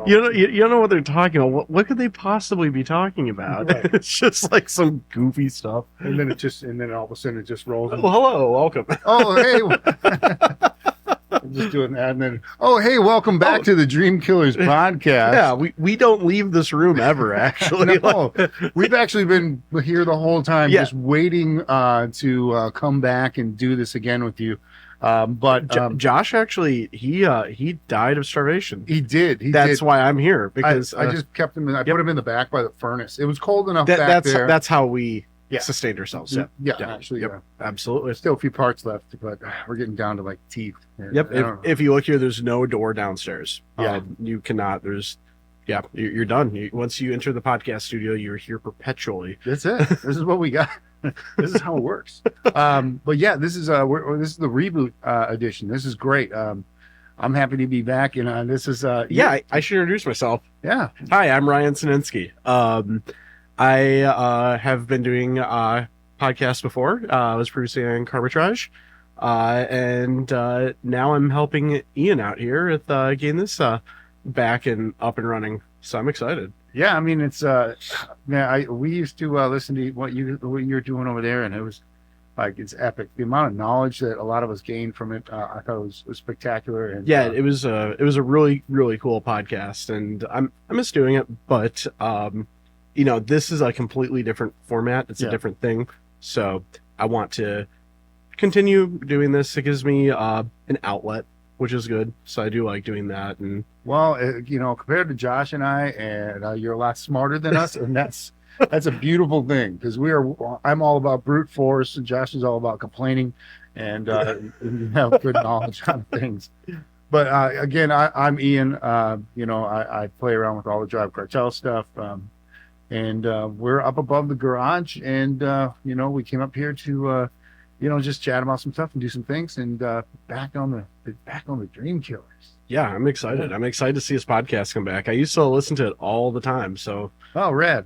know. You don't know what they're talking about. What could they possibly be talking about? Right. It's just like some goofy stuff. And then all of a sudden it just rolls. Oh, hello, welcome. Oh, hey. I'm just doing that, and then hey, welcome back to the Dream Killers podcast. Yeah, we don't leave this room ever. Actually, No, we've actually been here the whole time, just waiting to come back and do this again with you. But Josh actually he died of starvation. He did. That's why I'm here, because I just kept him. Put him in the back by the furnace. It was cold enough back there. That's how we sustained ourselves. Actually, absolutely. There's still a few parts left, but we're getting down to like teeth. Yep. If you look here, there's no door downstairs. Yeah. You cannot. You're done. Once you enter the podcast studio, you're here perpetually. That's it. This is what we got. This is how it works. But yeah, this is the reboot edition. This is great. I'm happy to be back, and this is I should introduce myself. Yeah. Hi, I'm Ryan Sinensky. I have been doing podcasts before. I was previously on Carbitrage, and now I'm helping Ian out here with getting this back and up and running. So I'm excited. Yeah, I mean it's we used to listen to what you're doing over there, and it was like it's epic. The amount of knowledge that a lot of us gained from it, I thought was spectacular. And it was a really cool podcast, and I miss doing it, but this is a completely different format. It's a different thing, so I want to continue doing this. It gives me an outlet, which is good. So I do like doing that. And well, compared to Josh and I, and you're a lot smarter than us, and that's a beautiful thing, because I'm all about brute force, and Josh is all about complaining, and you have good knowledge on things. But again, I'm Ian. I play around with all the Drive Cartel stuff, and we're up above the garage, and we came up here to just chat about some stuff and do some things, and back on the Dream Killers. Yeah, I'm excited. I'm excited to see this podcast come back. I used to listen to it all the time. So rad.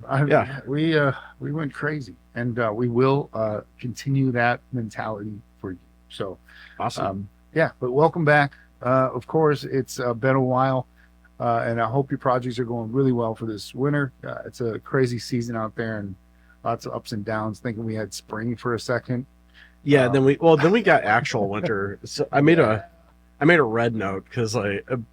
We went crazy, and we will continue that mentality for you. So awesome. But welcome back. Of course, it's been a while, and I hope your projects are going really well for this winter. It's a crazy season out there, and lots of ups and downs. Thinking we had spring for a second. Yeah, then we got actual winter. So I made a red note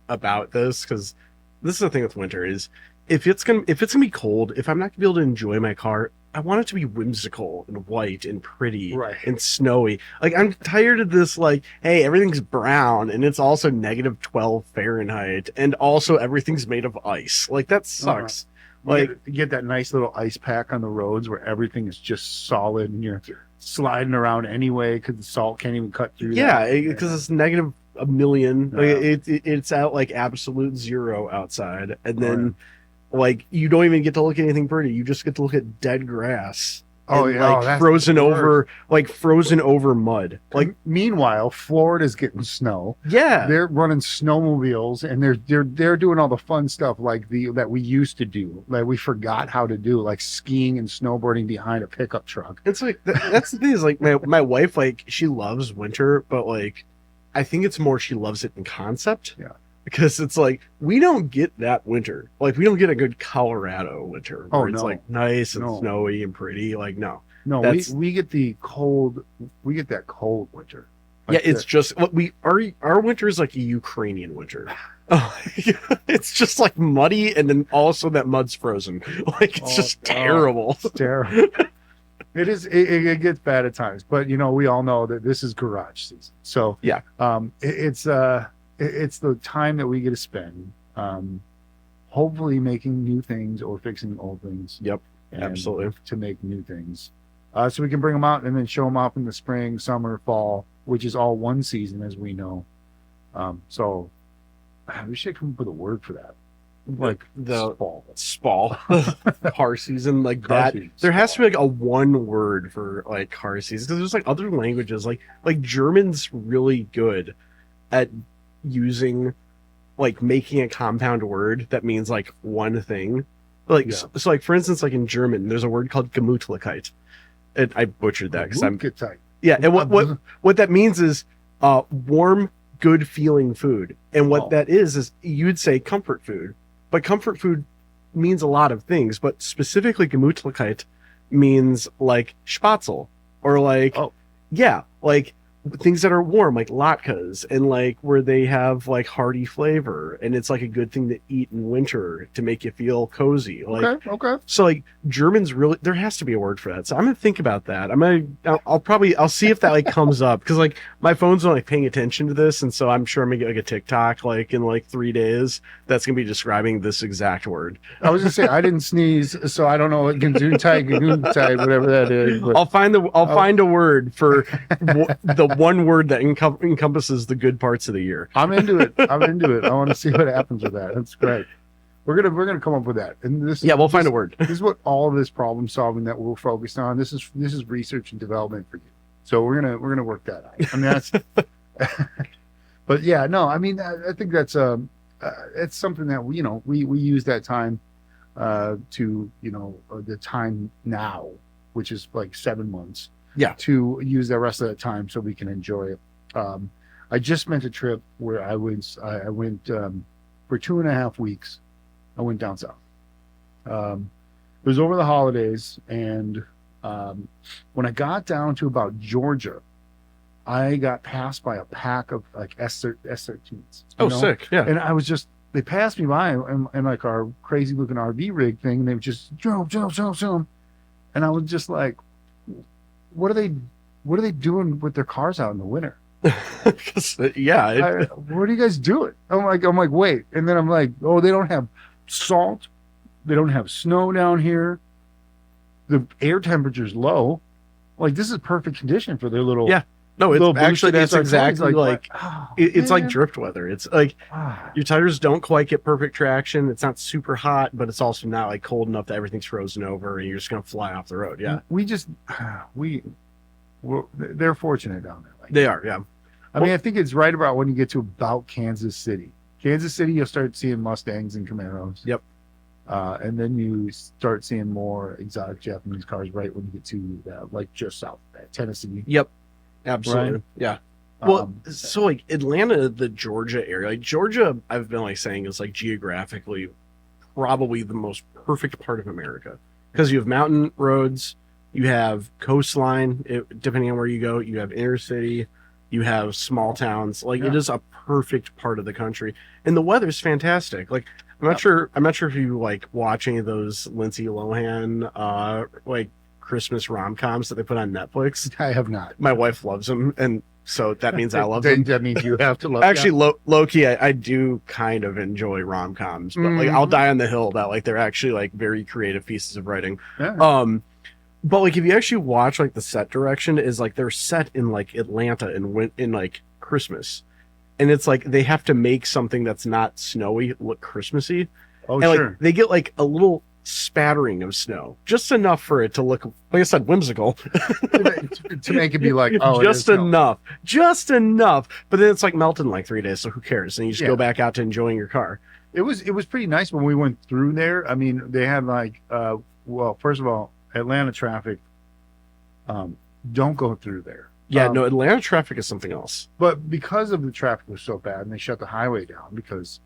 about this, because this is the thing with winter is if it's gonna be cold, if I'm not gonna be able to enjoy my car, I want it to be whimsical and white and pretty and snowy. Like, I'm tired of this, hey, everything's brown and it's also -12 Fahrenheit, and also everything's made of ice. Like, that sucks. You get that nice little ice pack on the roads where everything is just solid and you're sliding around anyway because the salt can't even cut through. Yeah, because it's -1 million. It's at absolute zero outside, and then you don't even get to look at anything pretty. You just get to look at dead grass. Frozen over mud. Meanwhile, Florida's getting snow. Yeah, they're running snowmobiles, and they're doing all the fun stuff that we used to do, like we forgot how to do, like skiing and snowboarding behind a pickup truck. It's that's the thing is my wife, she loves winter, but I think it's more she loves it in concept. Yeah. Because it's we don't get that winter. We don't get a good Colorado winter where it's nice and snowy and pretty. No. No, we get the cold. We get that cold winter. It's just our winter is like a Ukrainian winter. It's just muddy, and then also that mud's frozen. It's just terrible. It's terrible. It is. It gets bad at times, but we all know that this is garage season. So yeah, it's the time that we get to spend hopefully making new things or fixing old things. Yep, absolutely. To make new things, so we can bring them out and then show them off in the spring, summer, fall, which is all one season, as we know. So we should come up with a word for that. The spall car season, that season. There has to be a one word for car season, because there's other languages like German's really good at using making a compound word that means one thing. So for instance, in German there's a word called Gemütlichkeit, and I butchered that because and what that means is warm, good feeling food, and what that is you'd say comfort food, but comfort food means a lot of things, but specifically Gemütlichkeit means like Spatzel or like, Oh. yeah, like things that are warm, like latkes, and like where they have like hearty flavor, and it's like a good thing to eat in winter to make you feel cozy. Like, Okay. so like Germans really, there has to be a word for that. So I'm gonna think about that. I'll see if that like comes up, because like my phone's not like paying attention to this, and so I'm sure I'm gonna get like a TikTok like in like 3 days that's gonna be describing this exact word. I was just saying I didn't sneeze, so I don't know what Gesundheit, whatever that is. But I'll find a word for the one word that encompasses the good parts of the year. I'm into it. I want to see what happens with that. That's great. We're gonna come up with that. And we'll find a word. This is what all of this problem solving that we're focused on. This is research and development for you. So we're gonna work that out. I mean, that's. But yeah, no. I mean, I think that's it's something that we use that time to the time now, which is like 7 months. Yeah. To use the rest of the time so we can enjoy it. I just spent a trip where I went for 2.5 weeks. I went down south. It was over the holidays, and when I got down to about Georgia, I got passed by a pack of like S13s. Oh, sick! Yeah. And I was just, they passed me by in like our crazy looking RV rig thing, and they would just jump, and I was just like, what are they doing with their cars out in the winter? What are you guys doing? I'm like, wait. And then I'm like, oh, they don't have salt. They don't have snow down here. The air temperature's low. Like, this is perfect condition for their little. Yeah. No, it's actually, that's exactly like it's like man. drift weather. It's like your tires don't quite get perfect traction. It's not super hot, but it's also not like cold enough that everything's frozen over and you're just gonna fly off the road. Yeah, they're fortunate down there. Like, they are. Yeah, I mean, I think it's right about when you get to about Kansas City. Kansas City, you'll start seeing Mustangs and Camaros. Yep. And then you start seeing more exotic Japanese cars right when you get to like just south of Tennessee. Yep. Absolutely. Right? Yeah. Well, so like Atlanta, the Georgia area, like Georgia, I've been like saying is like geographically probably the most perfect part of America, because you have mountain roads, you have coastline, depending on where you go, you have inner city, you have small towns. Like it is a perfect part of the country, and the weather's fantastic. Like I'm not sure if you like watch any of those Lindsay Lohan like Christmas rom-coms that they put on Netflix. I have not. My wife loves them, and so that means I love them. That means you have to love. Actually, low-key, I do kind of enjoy rom-coms, but like I'll die on the hill that like they're actually like very creative pieces of writing. Yeah. But like if you actually watch like the set direction is like they're set in like Atlanta in like Christmas, and it's like they have to make something that's not snowy look Christmassy. Oh, and, sure. Like, they get like a little spattering of snow, just enough for it to look, like I said, whimsical, to make it be like, oh, just enough. But then it's like melted in like 3 days, so who cares? And you just go back out to enjoying your car. It was pretty nice when we went through there. I mean, they had like, well, first of all, Atlanta traffic. Don't go through there. Yeah, no, Atlanta traffic is something else. But because of the traffic was so bad, and they shut the highway down because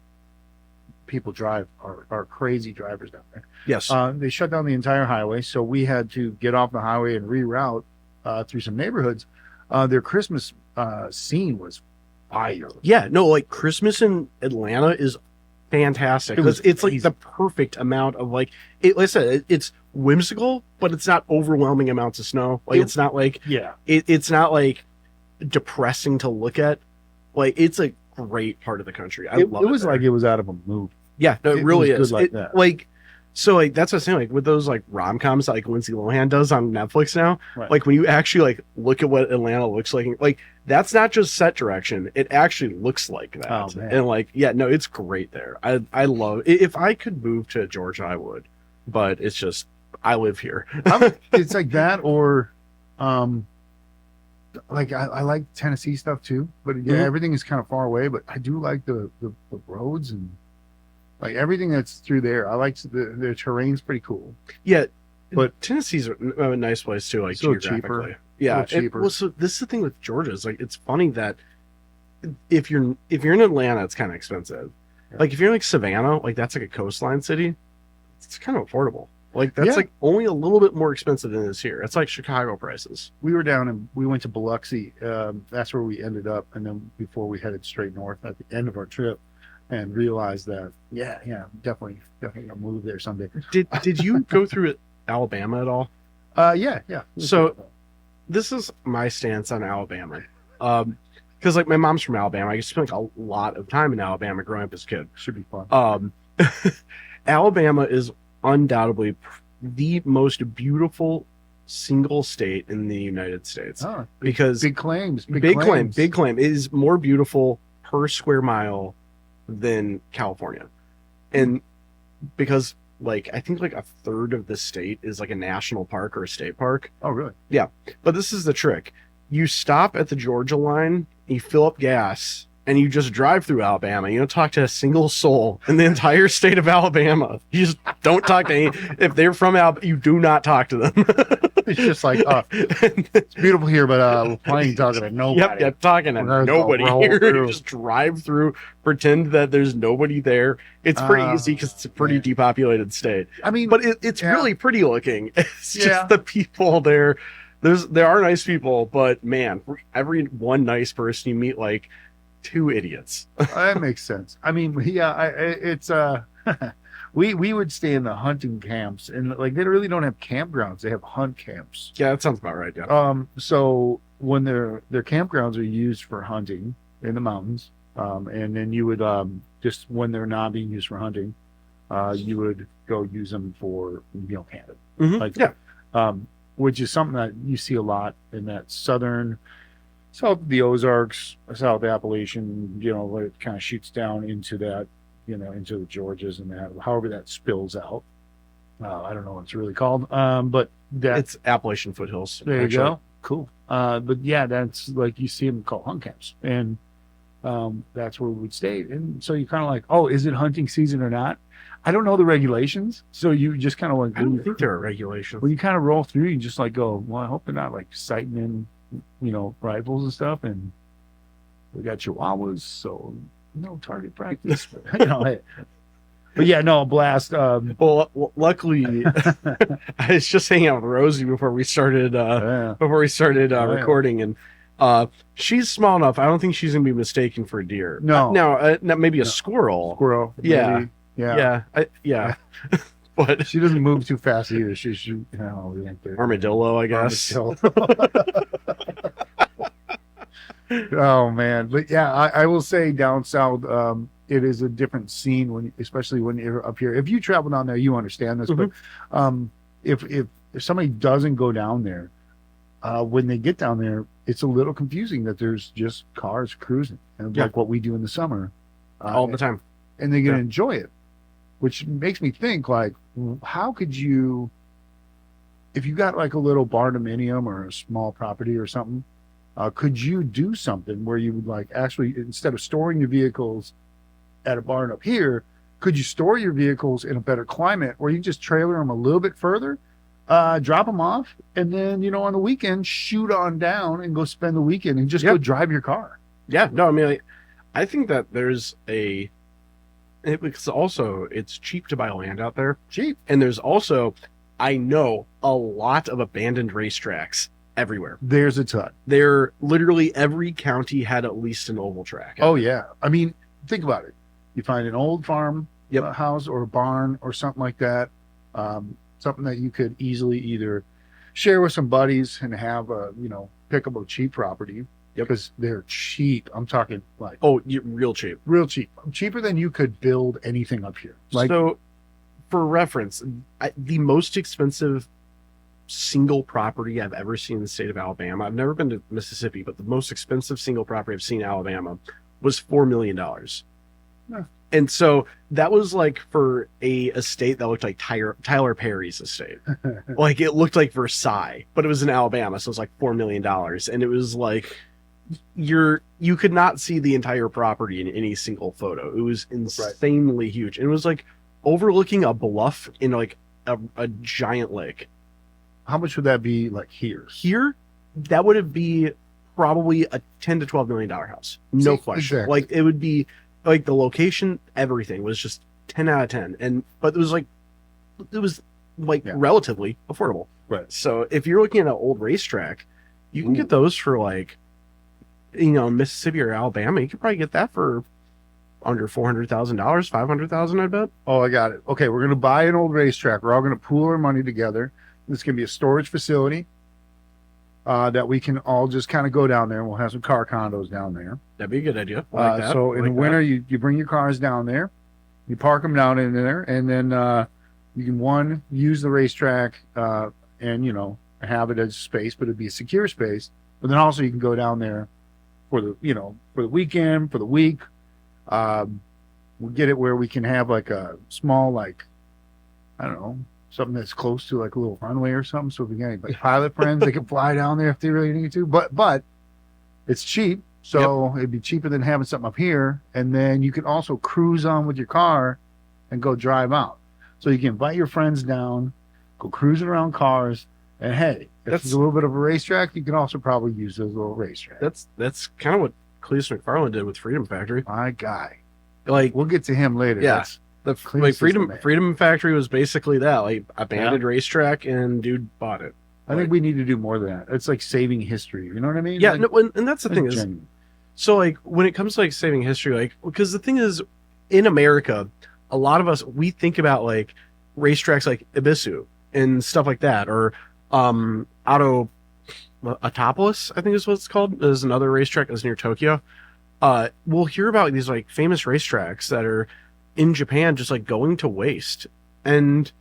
people are crazy drivers down there. Yes. They shut down the entire highway, so we had to get off the highway and reroute through some neighborhoods. Their Christmas scene was fire. Yeah, no, like Christmas in Atlanta is fantastic because it's like the perfect amount of like like I said, it's whimsical, but it's not overwhelming amounts of snow. Like it's not like it's not like depressing to look at. Like it's a great part of the country. It was like it was out of a movie. Yeah, no, it really is. Like that. Like, so like that's what I'm saying. Like with those like rom-coms that like Lindsay Lohan does on Netflix now. Right. Like when you actually like look at what Atlanta looks like that's not just set direction. It actually looks like that. Oh, man. And like, yeah, no, it's great there. I love. If I could move to Georgia, I would. But it's just I live here. It's like that, or like I like Tennessee stuff too, but everything is kind of far away. But I do like the roads and like everything that's through there. I like the terrain's pretty cool. Yeah, but Tennessee's a nice place too, like so geographically. Cheaper. Yeah, cheaper. Well, so this is the thing with Georgia is like it's funny that if you're in Atlanta, it's kind of expensive, Like if you're like Savannah, like that's like a coastline city, it's kind of affordable. Like that's Yeah. like only a little bit more expensive than it is here. It's like Chicago prices. We were down and we went to Biloxi. That's where we ended up, and then before we headed straight north at the end of our trip, and realized that definitely gonna move there someday. Did you go through Alabama at all? Yeah. So this is my stance on Alabama. Because like my mom's from Alabama. I spent like a lot of time in Alabama growing up as a kid. Should be fun. Alabama is undoubtedly the most beautiful single state in the United States. Oh, because big claims. Big claim. It is more beautiful per square mile than California. And because like I think like a third of the state is like a national park or a state park. Oh, really? Yeah. But this is the trick. You stop at the Georgia line, you fill up gas, and you just drive through Alabama. You don't talk to a single soul in the entire state of Alabama. You just don't talk to any. If they're from Alabama, you do not talk to them. It's just like, it's beautiful here, but we're playing talking to nobody. Yep, talking to nobody here. You just drive through, pretend that there's nobody there. It's pretty easy because it's a pretty depopulated state. I mean, but it's really pretty looking. It's just the people there. There are nice people, but man, for every one nice person you meet, like 2 idiots. That makes sense. I mean, it's we would stay in the hunting camps, and like they really don't have campgrounds; they have hunt camps. Yeah, that sounds about right. Yeah. So when their campgrounds are used for hunting in the mountains, and then you would just when they're not being used for hunting, you would go use them for camping. Mm-hmm. Like which is something that you see a lot in that south of the Ozarks, South Appalachian, where it kind of shoots down into that, into the Georgias and that, however that spills out. I don't know what it's really called, but it's Appalachian foothills. There you go. Cool. But yeah, that's like you see them called hunt camps, and that's where we would stay. And so you're kind of like, oh, is it hunting season or not? I don't know the regulations, so you just kind of like. I don't think there are regulations. When you kind of roll through, you just like go, well, I hope they're not like sighting in, rifles and stuff, and we got chihuahuas, so no target practice. But yeah, no blast. Well, luckily, I was just hanging out with Rosie before we started. Recording, and she's small enough. I don't think she's gonna be mistaken for a deer. No, maybe a squirrel. Squirrel. Yeah. Maybe. Yeah. But she doesn't move too fast either. She's armadillo, I guess. Oh man, but yeah, I will say down south, it is a different scene especially when you're up here. If you travel down there, you understand this. Mm-hmm. But if somebody doesn't go down there, when they get down there, it's a little confusing that there's just cars cruising, and like what we do in the summer, all the time, and they're gonna enjoy it. Which makes me think, like, how could you, if you got like a little barndominium or a small property or something, could you do something where you would like actually, instead of storing your vehicles at a barn up here, could you store your vehicles in a better climate where you just trailer them a little bit further, drop them off, and then, on the weekend, shoot on down and go spend the weekend and just go drive your car? Yeah, no, I mean, I think that there's because also it's cheap to buy land out there. Cheap. And there's also, I know, a lot of abandoned racetracks everywhere. There's a ton. Literally every county had at least an oval track. Oh, yeah. I mean, think about it. You find an old farm house or a barn or something like that, something that you could easily either share with some buddies and have a, pickable cheap property. Because they're cheap. I'm talking like real cheap, cheaper than you could build anything up here. Like, so, for reference, the most expensive single property I've ever seen in the state of Alabama. I've never been to Mississippi, but the most expensive single property I've seen in Alabama was $4 million. Yeah. And so that was like for a estate that looked like Tyler Perry's estate. Like it looked like Versailles, but it was in Alabama, so it was like $4 million, and it was like. You could not see the entire property in any single photo. It was insanely huge. And it was like overlooking a bluff in like a giant lake. How much would that be like here? Here, that would be probably a $10 to $12 million house. No question. Exactly. Like it would be like the location, everything was just 10 out of 10. But it was like relatively affordable. Right. So if you're looking at an old racetrack, you can get those for like, Mississippi or Alabama. You could probably get that for under $400,000, $500,000, I bet. Oh, I got it. Okay, we're going to buy an old racetrack. We're all going to pool our money together. This can be a storage facility that we can all just kind of go down there, and we'll have some car condos down there. That'd be a good idea. I like that. So in the winter, you bring your cars down there, you park them down in there, and then you can use the racetrack and have it as space, but it'd be a secure space. But then also you can go down there for the weekend, for the week. We'll get it where we can have like a small, like, I don't know, something that's close to like a little runway or something. So if we get any pilot friends, they can fly down there if they really need to. But it's cheap. So it'd be cheaper than having something up here. And then you can also cruise on with your car and go drive out. So you can invite your friends down, go cruising around cars. And hey, if it's a little bit of a racetrack, you can also probably use those little racetracks. That's kind of what Cletus McFarland did with Freedom Factory. My guy. Like, we'll get to him later. Yeah. Freedom Factory was basically that, like, abandoned racetrack, and dude bought it. I think we need to do more than that. It's like saving history. You know what I mean? Yeah, like, and that's the thing is, genuine. so like when it comes to like saving history, like, because the thing is, in America, a lot of us, we think about like racetracks like Ibisu and stuff like that, or Automotive, I think is what it's called. There's another racetrack that's near Tokyo. We'll hear about these like famous racetracks that are in Japan just like going to waste. And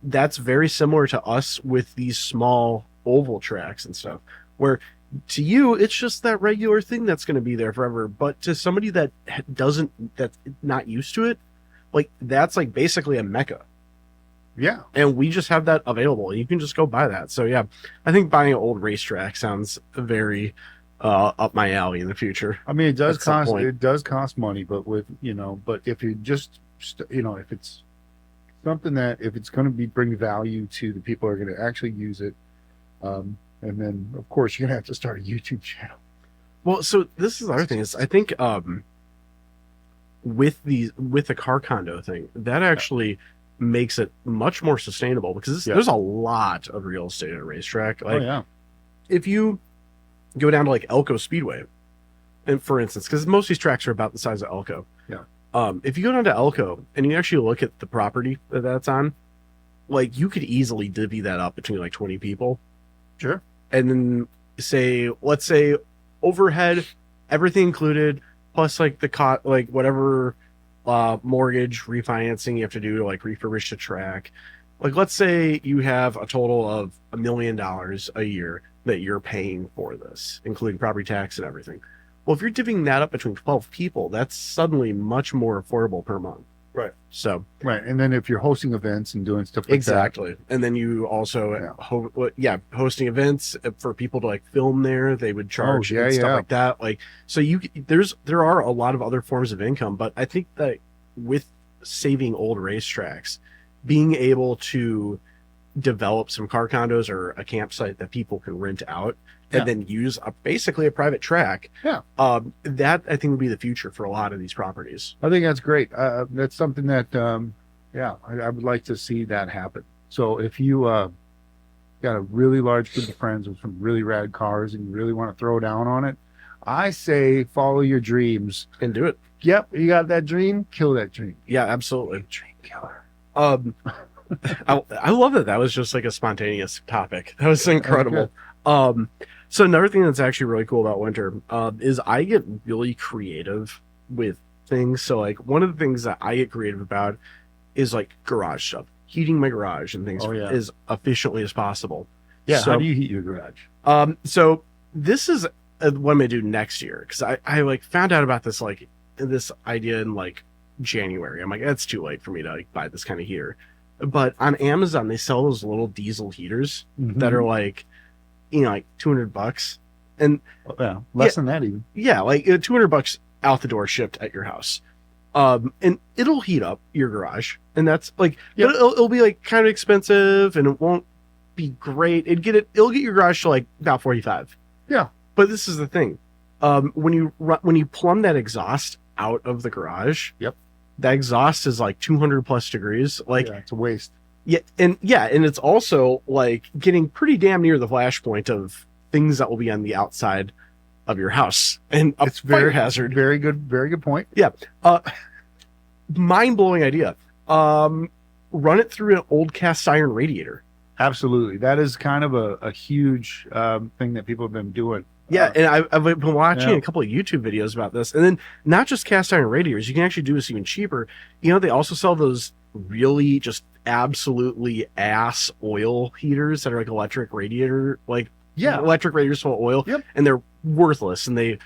that's very similar to us with these small oval tracks and stuff, where to you, it's just that regular thing that's going to be there forever. But to somebody that's not used to it, like that's like basically a mecca. Yeah. And we just have that available. You can just go buy that. So yeah, I think buying an old racetrack sounds very up my alley in the future. I mean, it does cost money, but but if you just, if it's something that, if it's going to bring value to the people who are going to actually use it, and then of course you're going to have to start a YouTube channel. Well, so this is the other thing is I think with the car condo thing, that actually makes it much more sustainable, because there's a lot of real estate at a racetrack. Like, if you go down to like Elko Speedway, and for instance, because most of these tracks are about the size of Elko. Yeah. If you go down to Elko and you actually look at the property that's on, like you could easily divvy that up between like 20 people. Sure. And then let's say overhead, everything included, plus like the like whatever mortgage refinancing you have to do to like refurbish the track. Like, let's say you have a total of $1 million a year that you're paying for this, including property tax and everything. Well, if you're divvying that up between 12 people, that's suddenly much more affordable per month. Right. So. Right. And then if you're hosting events and doing stuff like exactly. And then you also, hosting events for people to like film there, they would charge and stuff like that. Like, so there are a lot of other forms of income, but I think that with saving old racetracks, being able to develop some car condos or a campsite that people can rent out and then use basically a private track. Yeah. That I think would be the future for a lot of these properties. I think that's great. That's something that, I would like to see that happen. So if you got a really large group of friends with some really rad cars and you really want to throw down on it, I say follow your dreams and do it. Yep. You got that dream, kill that dream. Yeah, absolutely. Dream killer. I love that. That was just like a spontaneous topic. That was incredible. So another thing that's actually really cool about winter is I get really creative with things. So like one of the things that I get creative about is like garage stuff, heating my garage and things as efficiently as possible. Yeah. So, how do you heat your garage? So this is what I'm gonna do next year, because I like found out about this idea in like January. I'm like, it's too late for me to like buy this kind of heater. But on Amazon, they sell those little diesel heaters that are like, like $200, and less than that even. Yeah, like $200 out the door, shipped at your house, and it'll heat up your garage, and that's like, but it'll be like kind of expensive, and it won't be great. It'll get your garage to like about 45. Yeah, but this is the thing, when you plumb that exhaust out of the garage. Yep. That exhaust is like 200 plus degrees. Like, yeah, it's a waste. yeah, and it's also like getting pretty damn near the flashpoint of things that will be on the outside of your house, and it's fire hazard. Very good point. Yeah. Mind-blowing idea. Run it through an old cast iron radiator. Absolutely. That is kind of a huge thing that people have been doing. Yeah, and I've been watching a couple of YouTube videos about this. And then not just cast iron radiators, you can actually do this even cheaper. You know, they also sell those really just absolutely ass oil heaters that are like electric radiator, electric radiators full of oil. Yep. And they're worthless, and they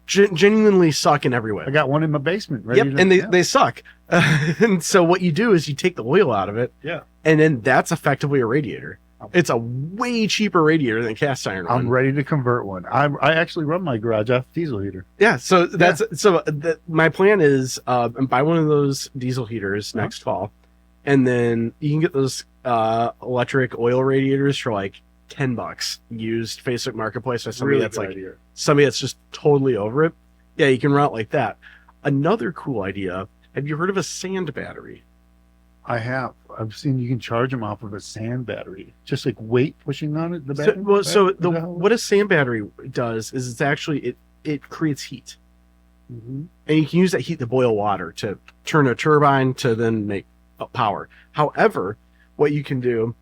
genuinely suck in every way. I got one in my basement. They suck. And so what you do is you take the oil out of it. Yeah. And then that's effectively a radiator. It's a way cheaper radiator than cast iron one. I'm ready to convert one. I actually run my garage off diesel heater. Yeah, so my plan is buy one of those diesel heaters next fall, and then you can get those electric oil radiators for like $10 used Facebook Marketplace by somebody somebody that's just totally over it. Yeah, you can run it like that. Another cool idea. Have you heard of a sand battery? I have. I've seen you can charge them off of a sand battery, just like weight pushing on it. The battery. What a sand battery does is it's actually it creates heat, and you can use that heat to boil water to turn a turbine to then make power. However, what you can do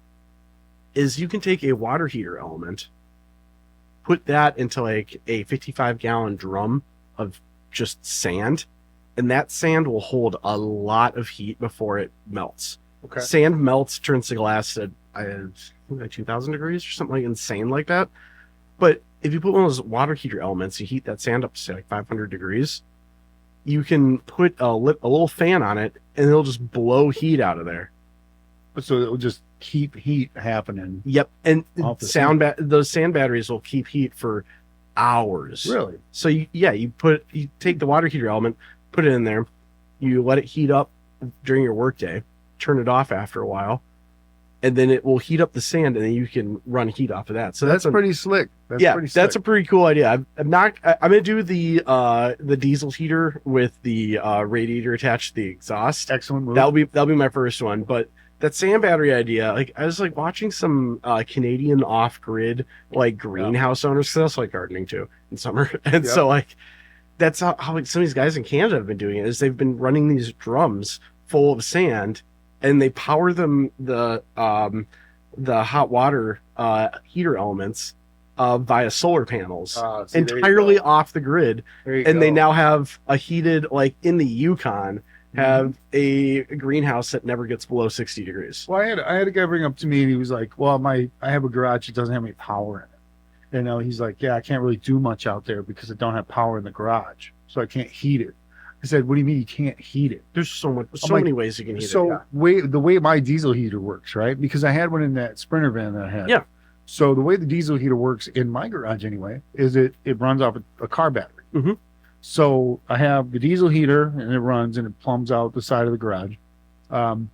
is you can take a water heater element, put that into like a 55-gallon drum of just sand, and that sand will hold a lot of heat before it melts. Okay. Sand melts, turns to glass at 2,000 degrees or something like insane like that. But if you put one of those water heater elements, you heat that sand up to say like 500 degrees, you can put a little fan on it, and it'll just blow heat out of there. So it will just keep heat happening. Yep, and those sand batteries will keep heat for hours. Really? So you take the water heater element, put it in there, you let it heat up during your workday, turn it off after a while, and then it will heat up the sand, and then you can run heat off of that. So that's pretty slick. That's a pretty cool idea. I'm gonna do the diesel heater with the radiator attached to the exhaust. Excellent move. That'll be my first one. But that sand battery idea, like I was like watching some Canadian off-grid like greenhouse owners, because I also like gardening too in summer, and so like that's how like, some of these guys in Canada have been doing it. Is they've been running these drums full of sand, and they power them the hot water heater elements via solar panels entirely off the grid, and they now have a heated, like in the Yukon, have a greenhouse that never gets below 60 degrees. Well, I had a guy bring up to me, and he was like, well, I have a garage that doesn't have any power in it. You know, he's like, yeah, I can't really do much out there because I don't have power in the garage, so I can't heat it. I said, what do you mean you can't heat it? There's so many ways you can heat it. So the way my diesel heater works, right? Because I had one in that Sprinter van that I had. Yeah. So the way the diesel heater works in my garage anyway is it runs off a car battery. Mm-hmm. So I have the diesel heater, and it runs, and it plumbs out the side of the garage. And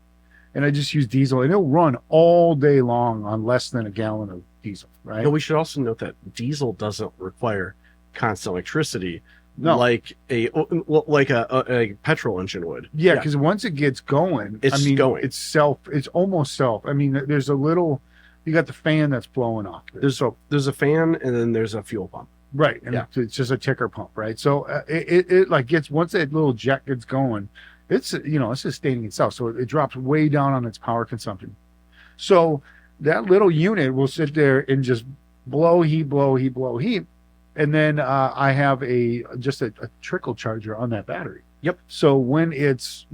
I just use diesel, and it'll run all day long on less than a gallon of diesel, right? No, we should also note that diesel doesn't require constant electricity. No. Like a petrol engine would. Yeah, because once it gets going, going. It's almost self. I mean, there's a little. You got the fan that's blowing off. There's a fan, and then there's a fuel pump. Right, and it's just a ticker pump, right? So it like gets, once that little jet gets going, it's sustaining itself. So it drops way down on its power consumption. So that little unit will sit there and just blow heat, and then I have just a trickle charger on that battery. Yep. So when it's,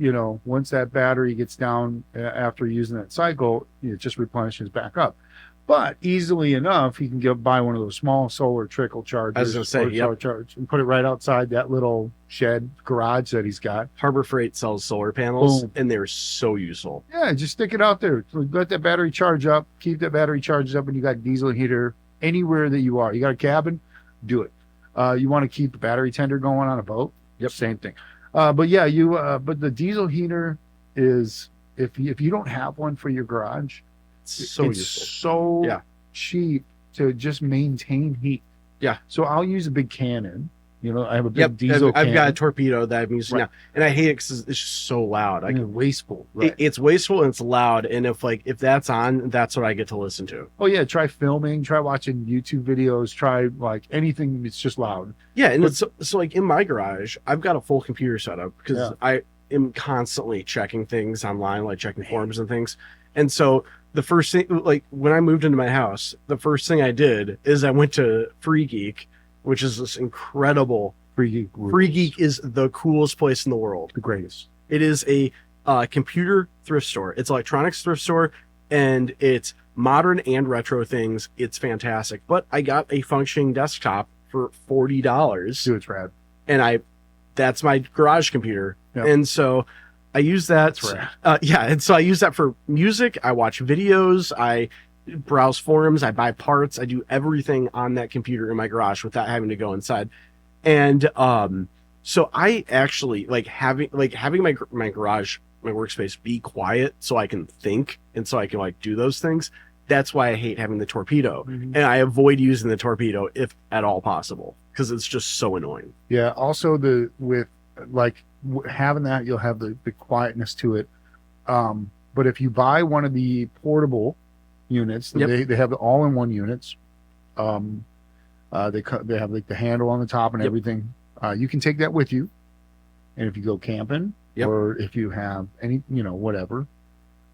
once that battery gets down after using that cycle, it just replenishes back up. But easily enough, you can buy one of those small solar trickle chargers. I was going to say, charge, and put it right outside that little shed garage that he's got. Harbor Freight sells solar panels, Boom. and they're so useful. Yeah, just stick it out there. Let that battery charge up. Keep that battery charged up, and you got a diesel heater anywhere that you are. You got a cabin, do it. You want to keep the battery tender going on a boat? Yep, same thing. But yeah, but the diesel heater is, if you don't have one for your garage, it's so cheap to just maintain heat. Yeah. So I'll use a big cannon, You know, I have a big Yep, diesel. I've got a Cannon. torpedo that I'm using Right. now, and I hate it because it's just so loud. Wasteful. Right. It's wasteful and it's loud, and if that's on, that's what I get to listen to. Oh yeah, try filming, try watching YouTube videos, try like anything that's just loud. Yeah, and But- it's so like in my garage, I've got a full computer setup because Yeah. I am constantly checking things online, like checking forums and things. And so the first thing, like when I moved into my house, the first thing I did is I went to Free Geek, which is this incredible. Free Geek. Rules. Free Geek is the coolest place in the world. The greatest. It is a computer thrift store. It's electronics thrift store, and it's modern and retro things. It's fantastic. But I got a functioning desktop for $40, Dude, it's rad. and that's my garage computer. Yep. And so I use that. That's rad. Yeah, and so I use that for music. I watch videos. I browse forums. I buy parts. I do everything on that computer in my garage without having to go inside. And so I actually like having my garage, my workspace be quiet so I can think and so I can like do those things. That's why I hate having the torpedo, Mhm. and I avoid using the torpedo if at all possible because it's just so annoying. Yeah. Also, having that, you'll have the quietness to it. But if you buy one of the portable units, Yep. they have the all-in-one units. They have like the handle on the top and Yep. everything. You can take that with you, and if you go camping, Yep. or if you have any, whatever,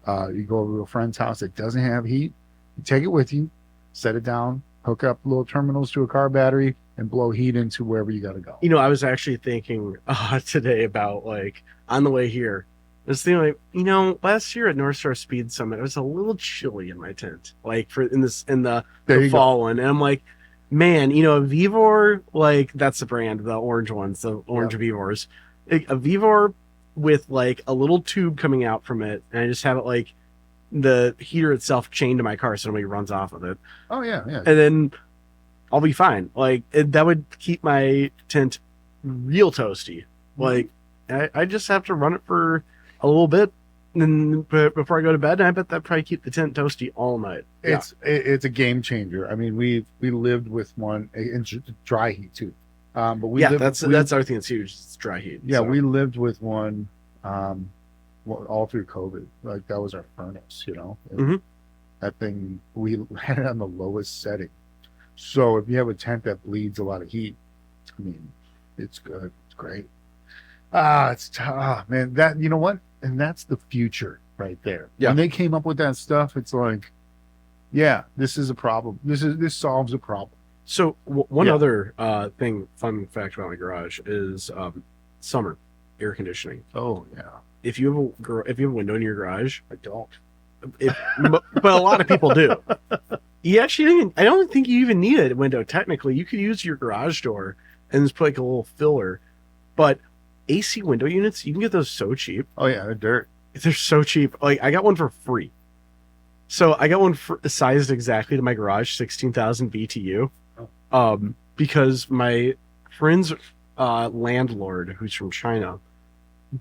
you go over to a friend's house that doesn't have heat, you take it with you, set it down, hook up little terminals to a car battery, and blow heat into wherever you got to go. You know, I was actually thinking today about like on the way here. I was thinking like, last year at North Star Speed Summit, it was a little chilly in my tent, like in the There you go. fall one, and I'm like, man, Vivor, like that's the brand, the orange ones, the orange Vivors, a Vivor with like a little tube coming out from it, and I just have it like the heater itself chained to my car so nobody runs off of it, Oh yeah, yeah. and then I'll be fine. Like that would keep my tent real toasty. Like I just have to run it for a little bit, and then before I go to bed, I bet that probably keep the tent toasty all night. It's a game changer. I mean, we lived with one in dry heat too, but That's our thing that's huge. It's dry heat. yeah, so. we lived with one all through COVID. Like that was our furnace, And Mhm. that thing, we had it on the lowest setting. So if you have a tent that bleeds a lot of heat, I mean, it's good. It's great. It's tough, man. That, you know what? And that's the future right there. Yeah. When they came up with that stuff, it's like, yeah, this is a problem. This solves a problem. So one Yeah. other fun fact about my garage is summer air conditioning. Oh yeah. If you have a window in your garage, I don't. but a lot of people do. You actually, I don't think you even need a window. Technically, you could use your garage door and just put like a little filler. But AC window units, you can get those so cheap. Oh yeah, they're dirt. They're so cheap. Like I got one for free. So I got one sized exactly to my garage, 16,000 BTU. Because my friend's landlord, who's from China,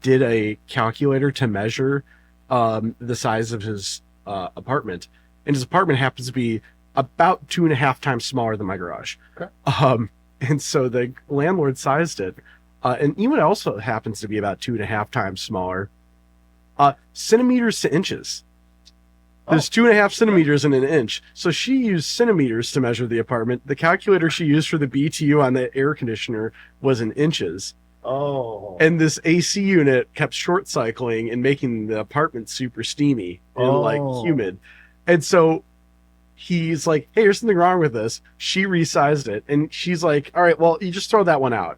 did a calculator to measure the size of his apartment, and his apartment happens to be about 2.5 times smaller than my garage. Okay. And so the landlord sized it, and even also happens to be about 2.5 times smaller, centimeters to inches. There's 2.5 centimeters in an inch. So she used centimeters to measure the apartment. The calculator she used for the BTU on the air conditioner was in inches. Oh. And this AC unit kept short cycling and making the apartment super steamy and like humid. And so he's like, hey, there's something wrong with this. She resized it. And she's like, all right, well, you just throw that one out.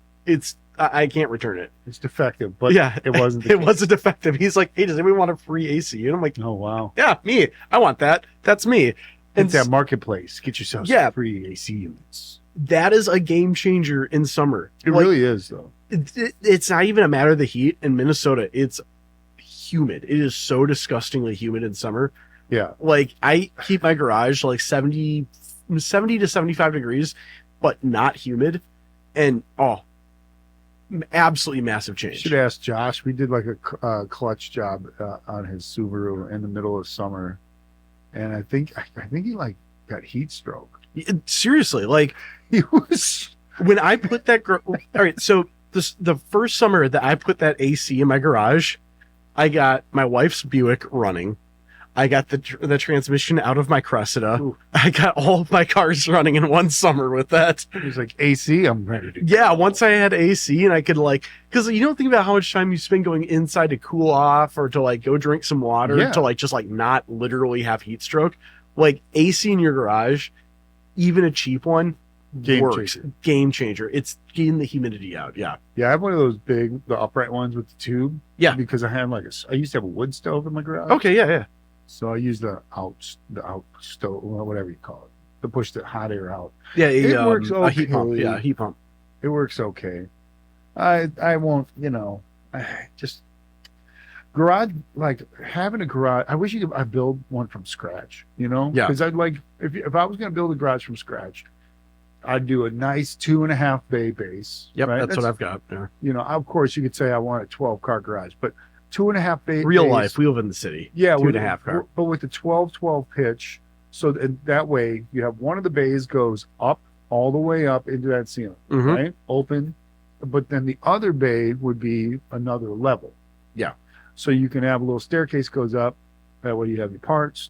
I can't return it. It's defective, but yeah, it wasn't. It wasn't defective. He's like, hey, does anyone want a free AC? And I'm like, Oh wow. yeah, me. I want that. That's me. It's that marketplace. Get yourself some free AC units. That is a game changer in summer. It really is, though. It's not even a matter of the heat. In Minnesota, it's humid. It is so disgustingly humid in summer. Yeah. Like I keep my garage like 70 to 75 degrees, but not humid. And absolutely massive change. Should ask Josh. We did like a clutch job on his Subaru in the middle of summer, and I think he like got heat stroke. Seriously, like He was when I put that, all right, so the first summer that I put that AC in my garage, I got my wife's Buick running. I got the transmission out of my Cressida. Ooh. I got all of my cars running in one summer with that. It was like AC. I'm ready to. Yeah, once I had AC and I could because you don't think about how much time you spend going inside to cool off or to go drink some water to just not literally have heat stroke. Like AC in your garage, even a cheap one, Game changer. It's getting the humidity out. Yeah. Yeah, I have one of those big, the upright ones with the tube. Yeah. Because I had I used to have a wood stove in my garage. Okay. Yeah. So I use the out stove, whatever you call it, to push the hot air out. Yeah. It works okay. A heat pump. Yeah, heat pump. It works okay. I won't, just garage, having a garage. I wish I build one from scratch, Yeah. because I'd if I was going to build a garage from scratch, I'd do a nice 2.5 bay base. Yep, right? that's what I've got. Yeah. Of course you could say I want a 12-car garage, but 2.5 bay. Real life, we live in the city. Yeah, 2.5 car. But with the 12-12 pitch, so that way you have one of the bays goes up all the way up into that ceiling, right? Open, but then the other bay would be another level. Yeah. So you can have a little staircase goes up. That way you have your parts,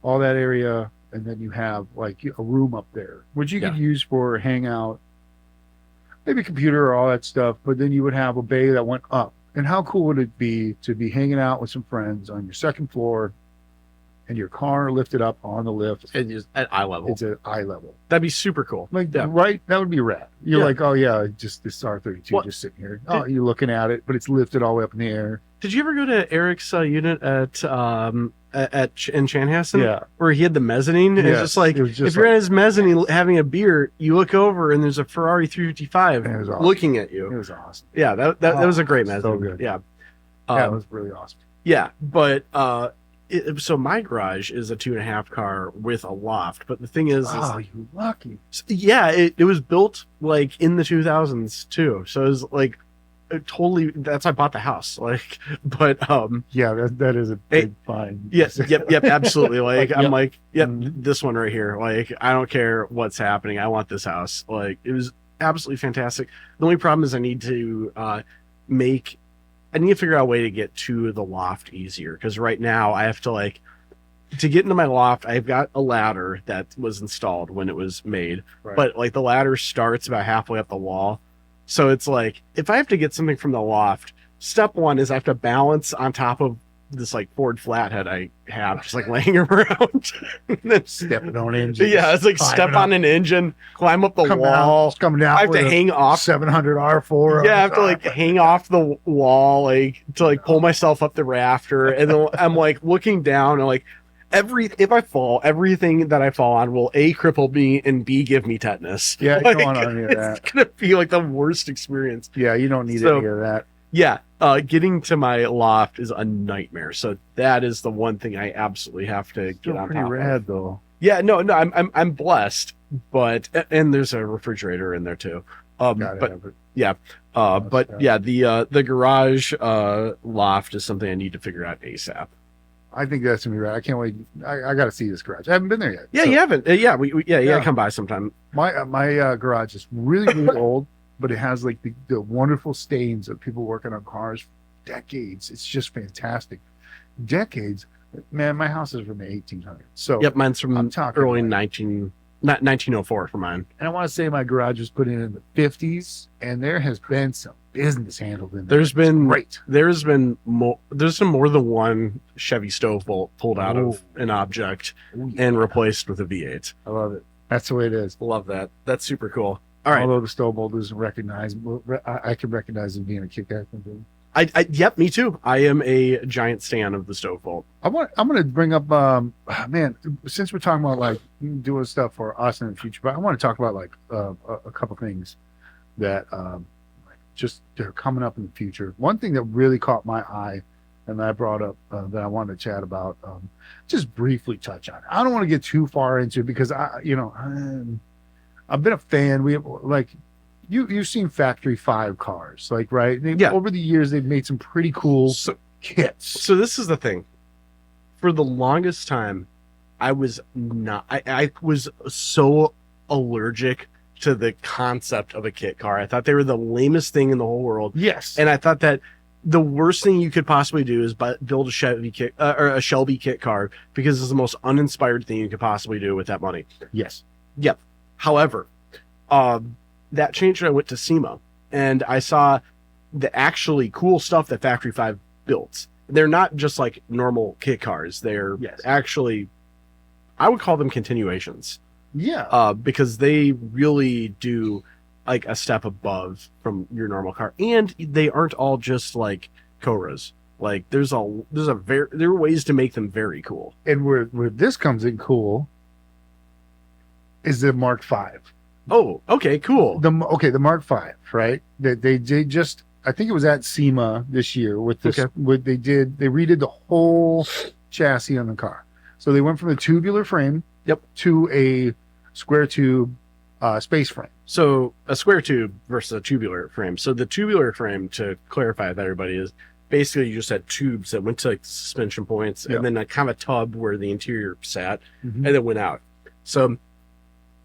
all that area. And then you have a room up there, which you could use for hangout, maybe computer or all that stuff. But then you would have a bay that went up. And how cool would it be to be hanging out with some friends on your second floor and your car lifted up on the lift? It's just at eye level. It's at eye level. That'd be super cool. Right? That would be rad. You're like, oh yeah, just this R32 just sitting here. Oh, you're looking at it, but it's lifted all the way up in the air. Did you ever go to Eric's unit in Chanhassen? Yeah. Where he had the mezzanine? And it's just if you're at his mezzanine having a beer, you look over and there's a Ferrari 355 looking at you. It was awesome. Yeah, that was a great mezzanine. So good. Yeah. It was really awesome. Yeah, but so my garage is a 2.5 car with a loft, but the thing is, you lucky. Yeah, it was built in the 2000s too, so it was totally. That's why I bought the house. But yeah, that is a big find. Yes, yep, absolutely. I'm this one right here. I don't care what's happening. I want this house. It was absolutely fantastic. The only problem is I need to figure out a way to get to the loft easier, because right now I have to to get into my loft. I've got a ladder that was installed when it was made, but the ladder starts about halfway up the wall. So it's if I have to get something from the loft, step one is I have to balance on top of this Ford Flathead I have just laying around. And then stepping on engines. Yeah, it's step on an engine, climb up the wall. Coming down. I have to hang off 700 R4. Yeah, I have to hang off the wall to pull myself up the rafter, and then I'm looking down and if I fall, everything that I fall on will A, cripple me, and B, give me tetanus. Yeah, you don't want any of that. It's gonna be the worst experience. Yeah, you don't need any of that. Yeah, getting to my loft is a nightmare. So that is the one thing I absolutely have to get on pretty top rad, of. though. Yeah, no, I'm blessed, and there's a refrigerator in there too. The garage loft is something I need to figure out ASAP. I think that's gonna be right. I can't wait. I got to see this garage. I haven't been there yet. Yeah, you haven't. Yeah, we gotta come by sometime. My garage is really old, but it has the wonderful stains of people working on cars for decades. It's just fantastic. Decades, man. My house is from the 1800s. So yep, mine's from early 1904 for mine. And I want to say my garage was put in the 50s, and there has been some business handled in there. There's been more than one Chevy stove bolt pulled out of an object and replaced with a V8. I love it. That's the way it is. Love that. That's super cool. All right. Although the stove bolt isn't recognized, I can recognize it being a kick-ass thing. Yep, me too. I am a giant stan of the stove bolt. I'm going to bring up, man, since we're talking about doing stuff for us in the future, but I want to talk about a couple things that just they're coming up in the future. One thing that really caught my eye and I brought up that I wanted to chat about, just briefly touch on. I don't want to get too far into it because I've been a fan. We you've seen Factory 5 cars, right? Over the years, they've made some pretty cool kits. So this is the thing. For the longest time, I was so allergic to the concept of a kit car. I thought they were the lamest thing in the whole world. Yes. And I thought that the worst thing you could possibly do is build a Chevy kit or a Shelby kit car, because it's the most uninspired thing you could possibly do with that money. Yes. Yep. However, that changed when I went to SEMA and I saw the actually cool stuff that Factory 5 built. They're not just like normal kit cars. They're actually, I would call them continuations. Yeah. Because they really do like a step above from your normal car, and they aren't all just like Cobras. Like there are ways to make them very cool. And where this comes in cool is the Mark V. Oh, okay, cool. The Mark V, right? They just, I think it was at SEMA this year with this. Okay. They redid the whole chassis on the car. So they went from the tubular frame, to a square tube space frame. So a square tube versus a tubular frame. So the tubular frame, to clarify with everybody, is basically you just had tubes that went to like the suspension points, and then a kind of a tub where the interior sat, and then went out. So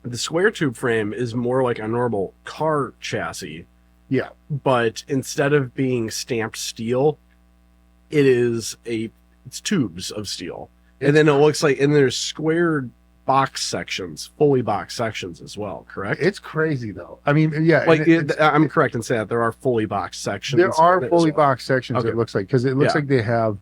the square tube frame is more like a normal car chassis. Yeah. But instead of being stamped steel, it's tubes of steel. And then it looks like, and there's squared box sections, fully box sections as well, correct? It's crazy though. I mean, yeah. Like I'm correct in saying that there are fully box sections. There are fully box sections, okay. It looks like, because it looks like they have,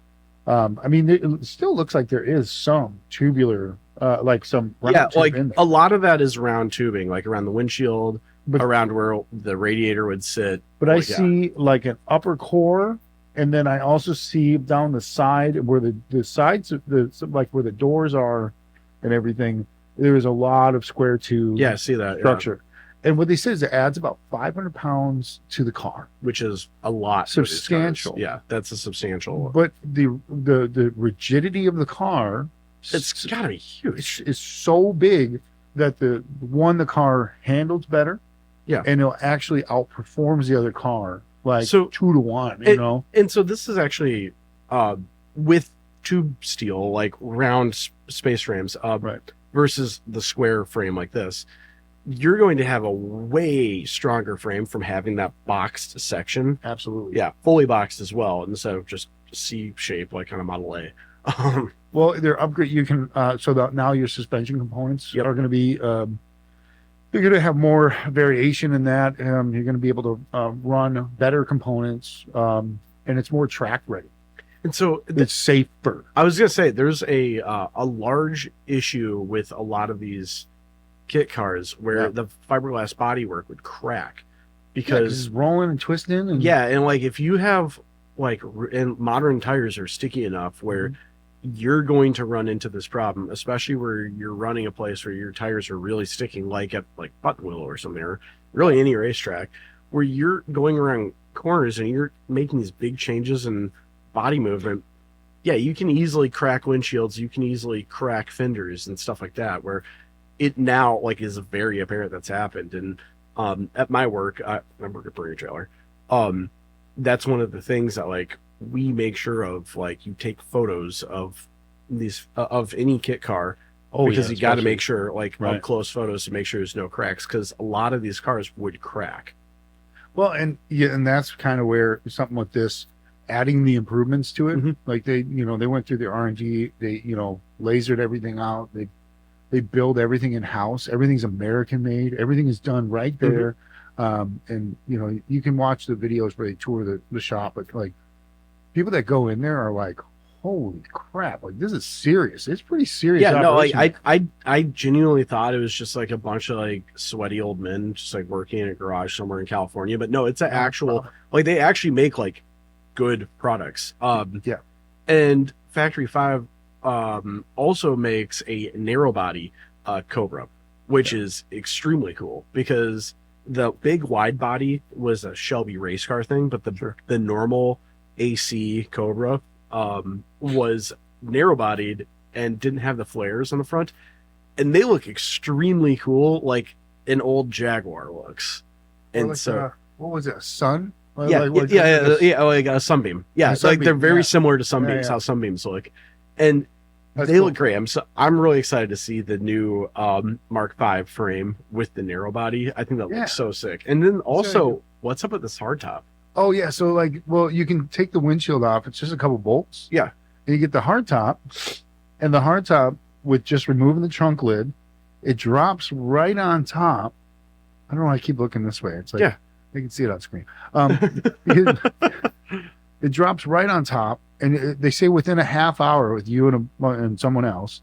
I mean, it still looks like there is some tubular, like some round tube in there. A lot of that is round tubing, like around the windshield, around where the radiator would sit. But I see like an upper core, and then I also see down the side where the sides, like where the doors are and everything, there is a lot of square tube. Yeah, I see that structure. Yeah. And what they said is it adds about 500 pounds to the car, which is a lot. Substantial. Yeah, that's a substantial. But the rigidity of the car, it's gotta be huge. It's so big that the car handles better. Yeah, and it actually outperforms the other car, like 2 to 1. You know, and so this is actually with tube steel, like round space frames, versus the square frame like this. You're going to have a way stronger frame from having that boxed section. Absolutely. Yeah, fully boxed as well, instead of just C shape like on a Model A. Well, they're upgrade. You can so that now your suspension components are going to be. You're going to have more variation in that. You're going to be able to run better components, and it's more track ready. And so it's safer. I was going to say there's a large issue with a lot of these kit cars where the fiberglass bodywork would crack because it's rolling and twisting. And and like if you have and modern tires are sticky enough where you're going to run into this problem, especially where you're running a place where your tires are really sticking, like at Buttonwillow or something, or really any racetrack, where you're going around corners and you're making these big changes in body movement. Yeah, you can easily crack windshields, you can easily crack fenders and stuff like that, where it now is very apparent that's happened. And at my work, I work at Burger Trailer. That's one of the things that we make sure of. You take photos of these of any kit car, because you got to make sure up close photos to make sure there's no cracks, because a lot of these cars would crack. Well, and that's kind of where something like this, adding the improvements to it, they went through the R&D, they lasered everything out, they build everything in house, everything's American made, everything is done right there. And you can watch the videos where they tour the shop, but people that go in there are like, holy crap, this is serious. It's pretty serious. Yeah, operation. No, I genuinely thought it was just a bunch of sweaty old men just working in a garage somewhere in California, but no, it's an actual they actually make good products. And Factory 5 also makes a narrow body Cobra, which is extremely cool, because the big wide body was a Shelby race car thing, but the normal AC Cobra was narrow bodied and didn't have the flares on the front, and they look extremely cool, like an old Jaguar looks. And what was it, a Sun? Like a Sunbeam. Yeah, they're very similar to Sunbeams, how Sunbeams look. And They look great. I'm really excited to see the new Mark V frame with the narrow body. I think that looks so sick. And then also, what's up with this hardtop? Oh yeah, so like, well, you can take the windshield off. It's just a couple bolts. Yeah, and you get the hardtop, and the hardtop with just removing the trunk lid, it drops right on top. I don't know why I keep looking this way. It's like, yeah, you can see it on screen. It drops right on top, and they say within a half hour with you and someone else,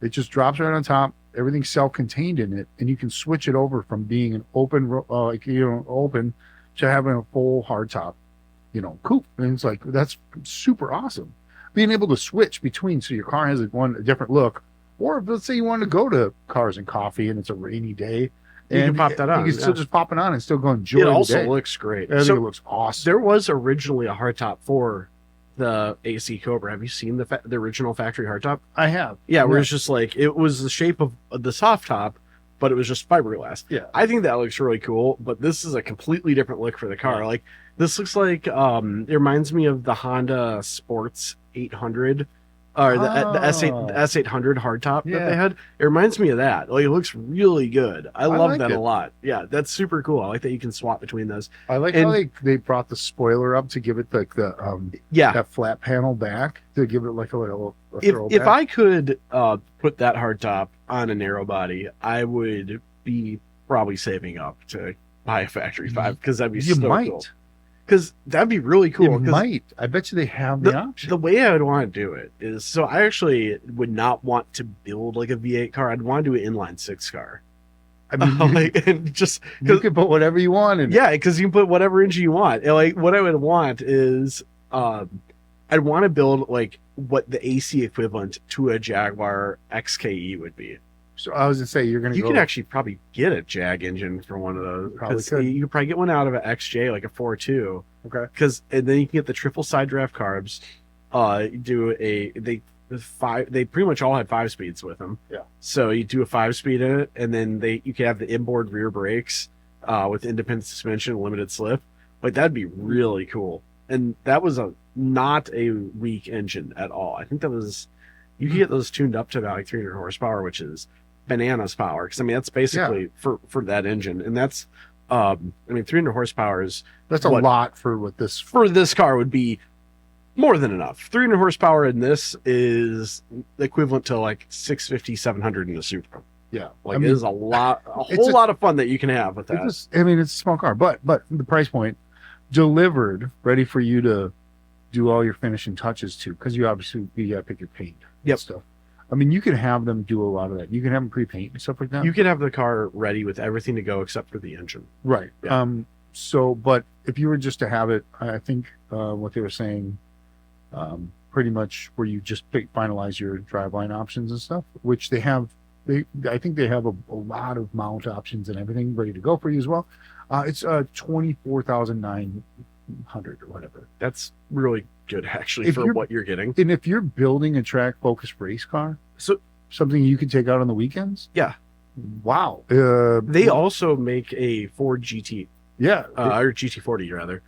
it just drops right on top. Everything's self-contained in it, and you can switch it over from being an open, open, to having a full hardtop, coupe. And it's like, that's super awesome. Being able to switch between, so your car has a different look, or if, let's say you want to go to Cars and Coffee and it's a rainy day, you can pop that on. You can still just pop it on and still go enjoy the day. It also looks great. I think it looks awesome. There was originally a hardtop for the AC Cobra. Have you seen the original factory hardtop? I have. Yeah, where it's just like, it was the shape of the soft top, but it was just fiberglass. Yeah. I think that looks really cool, but this is a completely different look for the car. Yeah. Like, this looks like, it reminds me of the Honda Sports 800, or the S800 hardtop that they had. It reminds me of that. Like, it looks really good. I love that a lot. Yeah, that's super cool. I like that you can swap between those. I like how they brought the spoiler up to give it like that flat panel back to give it like a little if I could put that hardtop on a narrow body, I would be probably saving up to buy a factory 5, because that'd be cool. Because that'd be really cool. You might. I bet you they have the option. The way I would want to do it is, so I actually would not want to build like a V8 car. I'd want to do an inline 6 car. I mean, you can put whatever you want in. Yeah, because you can put whatever engine you want. And like, what I would want is, I'd want to build like what the AC equivalent to a Jaguar XKE would be. So I was gonna say you can actually probably get a Jag engine for one of those. Probably could. You could probably get one out of an XJ, like a 4.2. Okay. And then you can get the triple side draft carbs. They pretty much all had 5 speeds with them. Yeah. So you do a 5-speed in it, and then you can have the inboard rear brakes with independent suspension, limited slip. Like, that'd be really cool. And that was not a weak engine at all. I think that was, you can get those tuned up to about like 300 horsepower, which is bananas power. Because I mean, that's basically for that engine, and that's 300 horsepower is a lot for what this car would be. More than enough. 300 horsepower in this is equivalent to like 650, 700 in a Supra. Yeah, like, it is a lot, a whole lot of fun that you can have with that. It's a small car, but the price point, delivered, ready for you to do all your finishing touches to, because you got to pick your paint. Yep. Stuff. I mean, you can have them do a lot of that. You can have them pre-paint and stuff like that. You can have the car ready with everything to go except for the engine. Right. Yeah. But if you were just to have it, I think what they were saying, pretty much where you just finalize your driveline options and stuff, which they have. I think they have a lot of mount options and everything ready to go for you as well. It's 24,900 or whatever. That's really good, actually, for what you're getting. And if you're building a track focused race car, so something you can take out on the weekends. Yeah. Wow. They also make a Ford GT. Yeah. Or GT40 rather.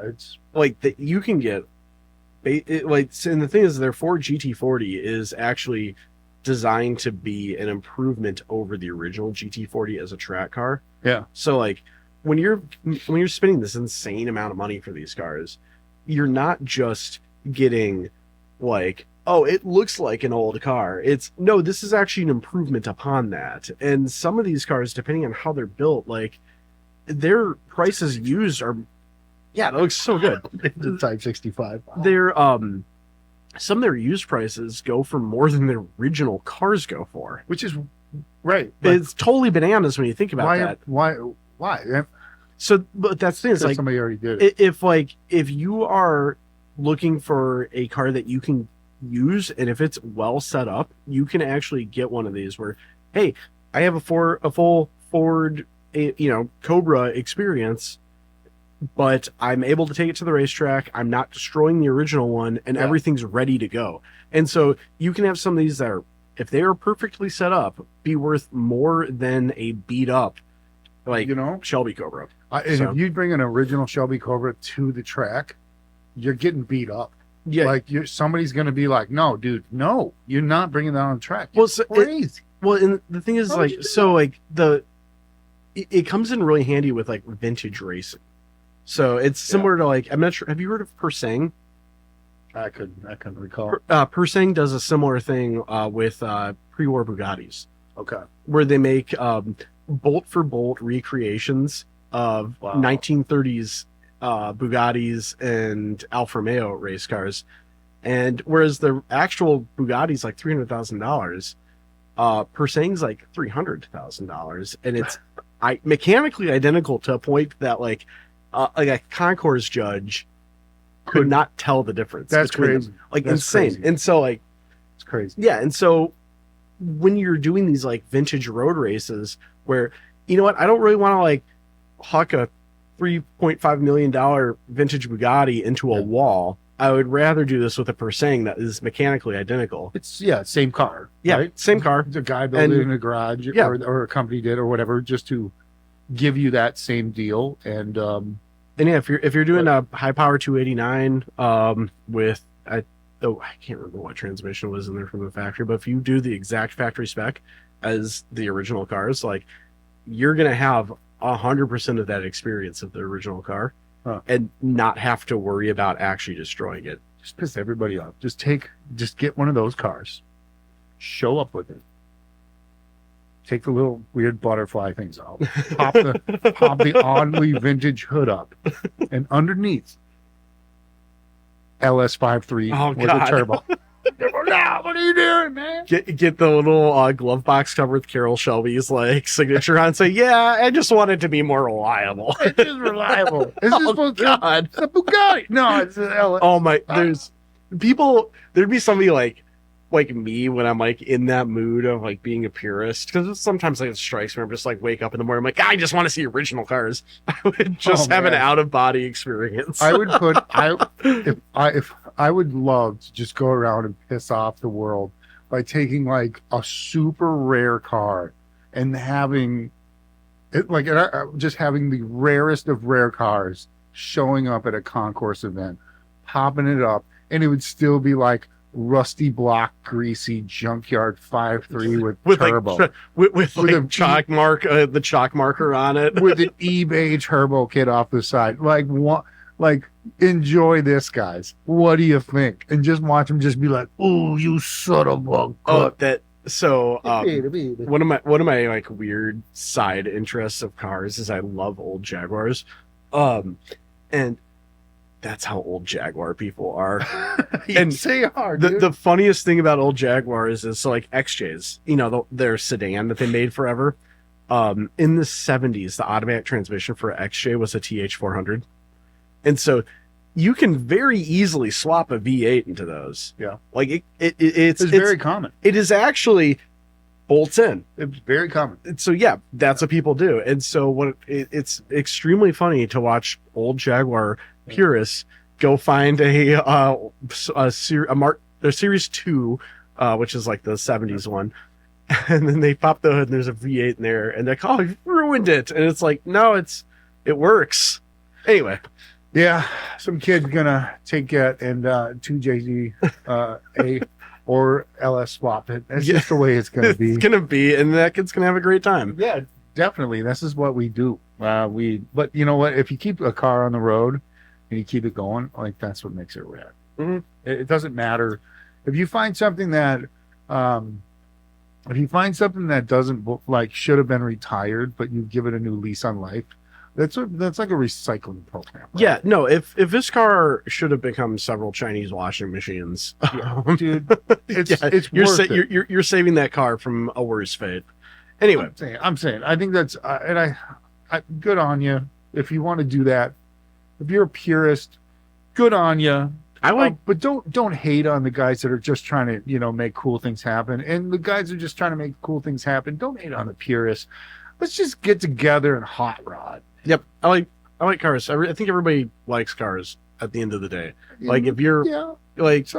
It's like that you can get. And the thing is, their Ford GT40 is actually designed to be an improvement over the original GT40 as a track car. Yeah. So like, when you're spending this insane amount of money for these cars, you're not just getting like, oh, it looks like an old car. This is actually an improvement upon that. And some of these cars, depending on how they're built, like, their prices used are, that looks so good. The Type 65. Wow. They're some of their used prices go for more than their original cars go for, which is right. It's totally bananas when you think about that. Why? So, but that's the thing. It's like, somebody already did it. If you are looking for a car that you can use, and if it's well set up, you can actually get one of these where, hey, I have a full Ford, Cobra experience, but I'm able to take it to the racetrack. I'm not destroying the original one, and everything's ready to go. And so you can have some of these that are, if they are perfectly set up, be worth more than a beat up, Shelby Cobra. If you bring an original Shelby Cobra to the track, you're getting beat up. Yeah. Like somebody's going to be like, no, dude, no, you're not bringing that on the track. Well, It's crazy. and the thing is, How would like, you do so like it comes in really handy with like vintage racing. So it's similar to like, I'm not sure. Have you heard of Persang? I couldn't recall. Persang does a similar thing with pre-war Bugattis, Okay. where they make bolt for bolt recreations of 1930s Bugattis and Alfa Romeo race cars. And whereas the actual Bugatti's like $300,000, Persang's like $300,000, and it's mechanically identical to a point that like a concours judge could not tell the difference. That's between crazy. them. Like That's insane. crazy. And so like It's crazy. yeah, and so when you're doing these like vintage road races where, you know what, I don't really want to like huck a $3.5 million vintage Bugatti into a wall. I would rather do this with a Persang that is mechanically identical. It's same car. Yeah, right? same car. The guy built it in a garage, or a company did, or whatever, just to give you that same deal. And yeah, if you're doing a high power 289 with I can't remember what transmission was in there from the factory, but if you do the exact factory spec as the original cars, like you're gonna have 100% of that experience of the original car, and not have to worry about actually destroying it. just piss everybody off. Just get one of those cars, show up with it, take the little weird butterfly things out, pop the oddly vintage hood up, and underneath LS53 with a turbo. What are you doing, man? Get the little glove box cover with Carroll Shelby's like signature on. Say, yeah, I just want it to be more reliable. It's just reliable. It's just God. It's a Bugatti. No, it's an LS. Oh my! There's people. There'd be somebody like me when I'm like in that mood of like being a purist, because sometimes like it strikes me. I'm just like wake up in the morning. I'm like, I just want to see original cars. I would just have an out of body experience. I would put if I would love to just go around and piss off the world by taking like a super rare car and having it like just having the rarest of rare cars showing up at a concourse event, popping it up, and it would still be like rusty block, greasy junkyard 5.3 with turbo, like, with a chalk mark, the chalk marker on it, with an eBay turbo kit off the side. Like what? Like, enjoy this, guys. What do you think? And just watch them just be like, "Oh, you son of a!" Oh, that. So, one of my like weird side interests of cars is I love old Jaguars, and that's how old Jaguar people are. And say hard. The funniest thing about old Jaguars is so like XJs, you know, their sedan that they made forever. In the 70s, the automatic transmission for XJ was a TH400. And so you can very easily swap a V8 into those. Yeah. Like it's very common. It is actually bolts in. It's very common. So yeah, that's what people do. And so it's extremely funny to watch old Jaguar purists go find a Series 2, which is like the 70s one. And then they pop the hood and there's a V8 in there and they're like, oh, you ruined it. And it's like, no, it works. Anyway. Yeah, some kid's gonna take it and 2JZ A or LS swap it. That's just the way it's gonna be. It's gonna be, and that kid's gonna have a great time. Yeah, definitely. This is what we do. But you know what? If you keep a car on the road and you keep it going, like that's what makes it rad. Mm-hmm. It doesn't matter if you find something that, doesn't like should have been retired, but you give it a new lease on life. That's like a recycling program. Right? Yeah, no. If this car should have become several Chinese washing machines, dude, it's you're saving that car from a worse fate. Anyway, I'm saying I think that's and I good on you if you want to do that. If you're a purist, good on you. But don't hate on the guys that are just trying to make cool things happen. And the guys who are just trying to make cool things happen, don't hate on the purists. Let's just get together and hot rod. Yep, I like cars. I think everybody likes cars at the end of the day. Like if you're unless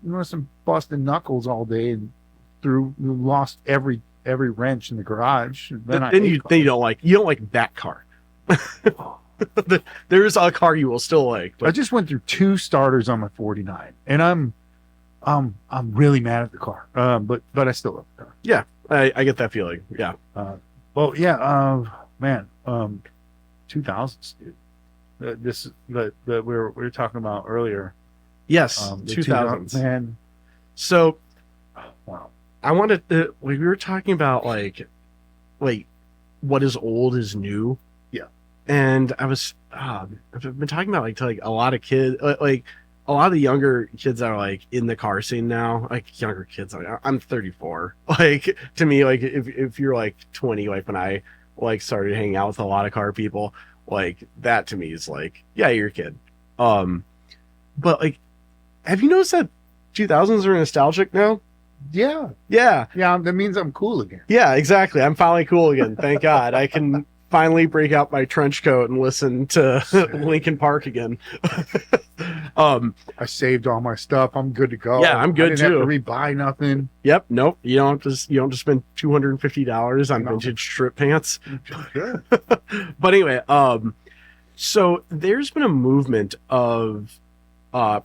I'm busting knuckles all day and lost every wrench in the garage, then you don't like that car. There's a car you will still like. I just went through 2 starters on my 49, and I'm really mad at the car. But I still love the car. Yeah, I get that feeling. Yeah. Well, yeah, man, 2000s, dude. This that we were talking about earlier. Yes, The 2000s. man. So Wow. I wanted to, we were talking about like what is old is new. Yeah. And I've been talking about like to like a lot of kids, like a lot of the younger kids that are like in the car scene now, like younger kids. Like, I'm 34. Like to me, like if you're like 20, like when I like started hanging out with a lot of car people, like that to me is like, yeah, you're a kid. But like, have you noticed that 2000s are nostalgic now? Yeah. Yeah. Yeah. That means I'm cool again. Yeah, exactly. I'm finally cool again. Thank God. I can finally break out my trench coat and listen to Linkin Park again. I saved all my stuff. I'm good to go. Yeah, I'm good I didn't too. have to rebuy nothing. Yep. Nope. You don't have to spend $250 on No. vintage strip pants. Sure. But anyway, so there's been a movement of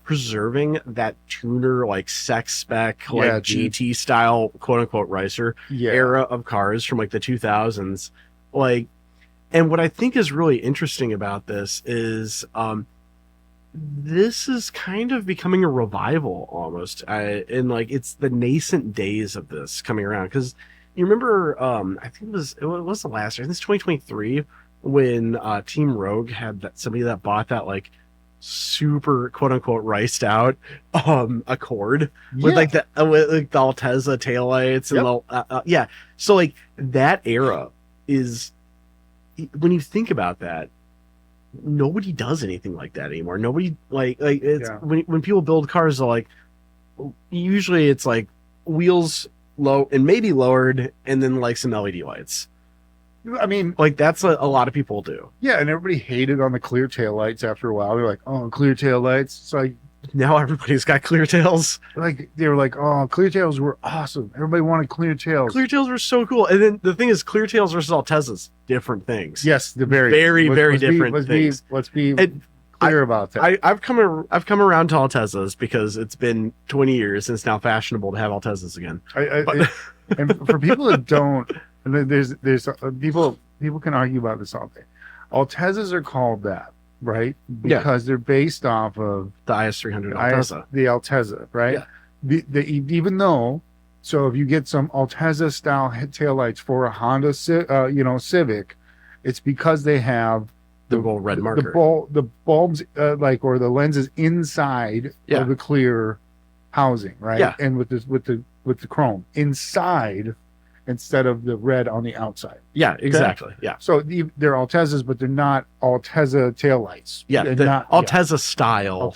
preserving that tuner like sex spec like Yeah, dude. GT style quote unquote racer Yeah. era of cars from like the 2000s. Like, and what I think is really interesting about this is this is kind of becoming a revival almost, and like it's the nascent days of this coming around, because you remember I think it was the last year, I think it's 2023, when Team Rogue had that somebody that bought that like super quote unquote riced out Accord with like the Altezza taillights and yeah, so like that era is, when you think about that, nobody does anything like that anymore. Nobody like it's when people build cars, they're like, usually it's like wheels low and maybe lowered and then like some LED lights. I mean, like that's a lot of people do. Yeah, and everybody hated on the clear tail lights after a while. They're like, oh, clear tail lights. It's like now everybody's got clear tails. Like they were like, oh, clear tails were awesome. Everybody wanted clear tails. Clear tails were so cool. And then the thing is, clear tails versus Altezzas, different things. Yes, the very different things. Let's be clear about that. I've come around to Altezzas because it's been 20 years and it's now fashionable to have Altezzas again. And for people that don't, there's people can argue about this all day. Altezzas are called that, right? Because they're based off of the IS300 Altezza. The Altezza, right? Yeah. Even though, so if you get some Altezza style taillights for a Honda Civic, it's because they have the gold red marker. The bulbs or the lenses inside of the clear housing, right? Yeah. And with the chrome inside instead of the red on the outside. Yeah, exactly. Okay? Yeah. So they're Altezzas, but they're not Altezza taillights. Yeah, they're not Altezza style.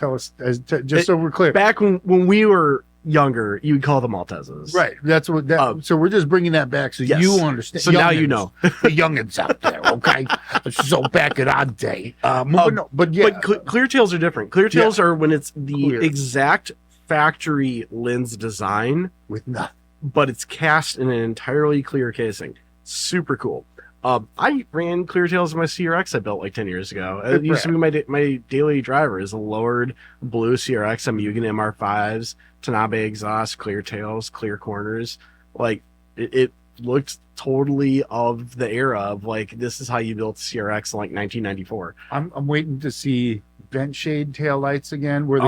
Just so we're clear. Back when we were younger, you would call them Altezzas. Right. That's what. So we're just bringing that back so you understand. So now you know the youngins out there. Okay. So back in our day, but clear tails are different. Clear tails are when it's the exact factory lens design with nothing, but it's cast in an entirely clear casing. Super cool. I ran clear tails in my CRX I built like 10 years ago. It used to be my daily driver is a lowered blue CRX. I'm Mugen MR5s, Tanabe exhaust, clear tails, clear corners. Like it looked totally of the era of like, this is how you built CRX in like 1994. I'm waiting to see vent shade tail lights again, where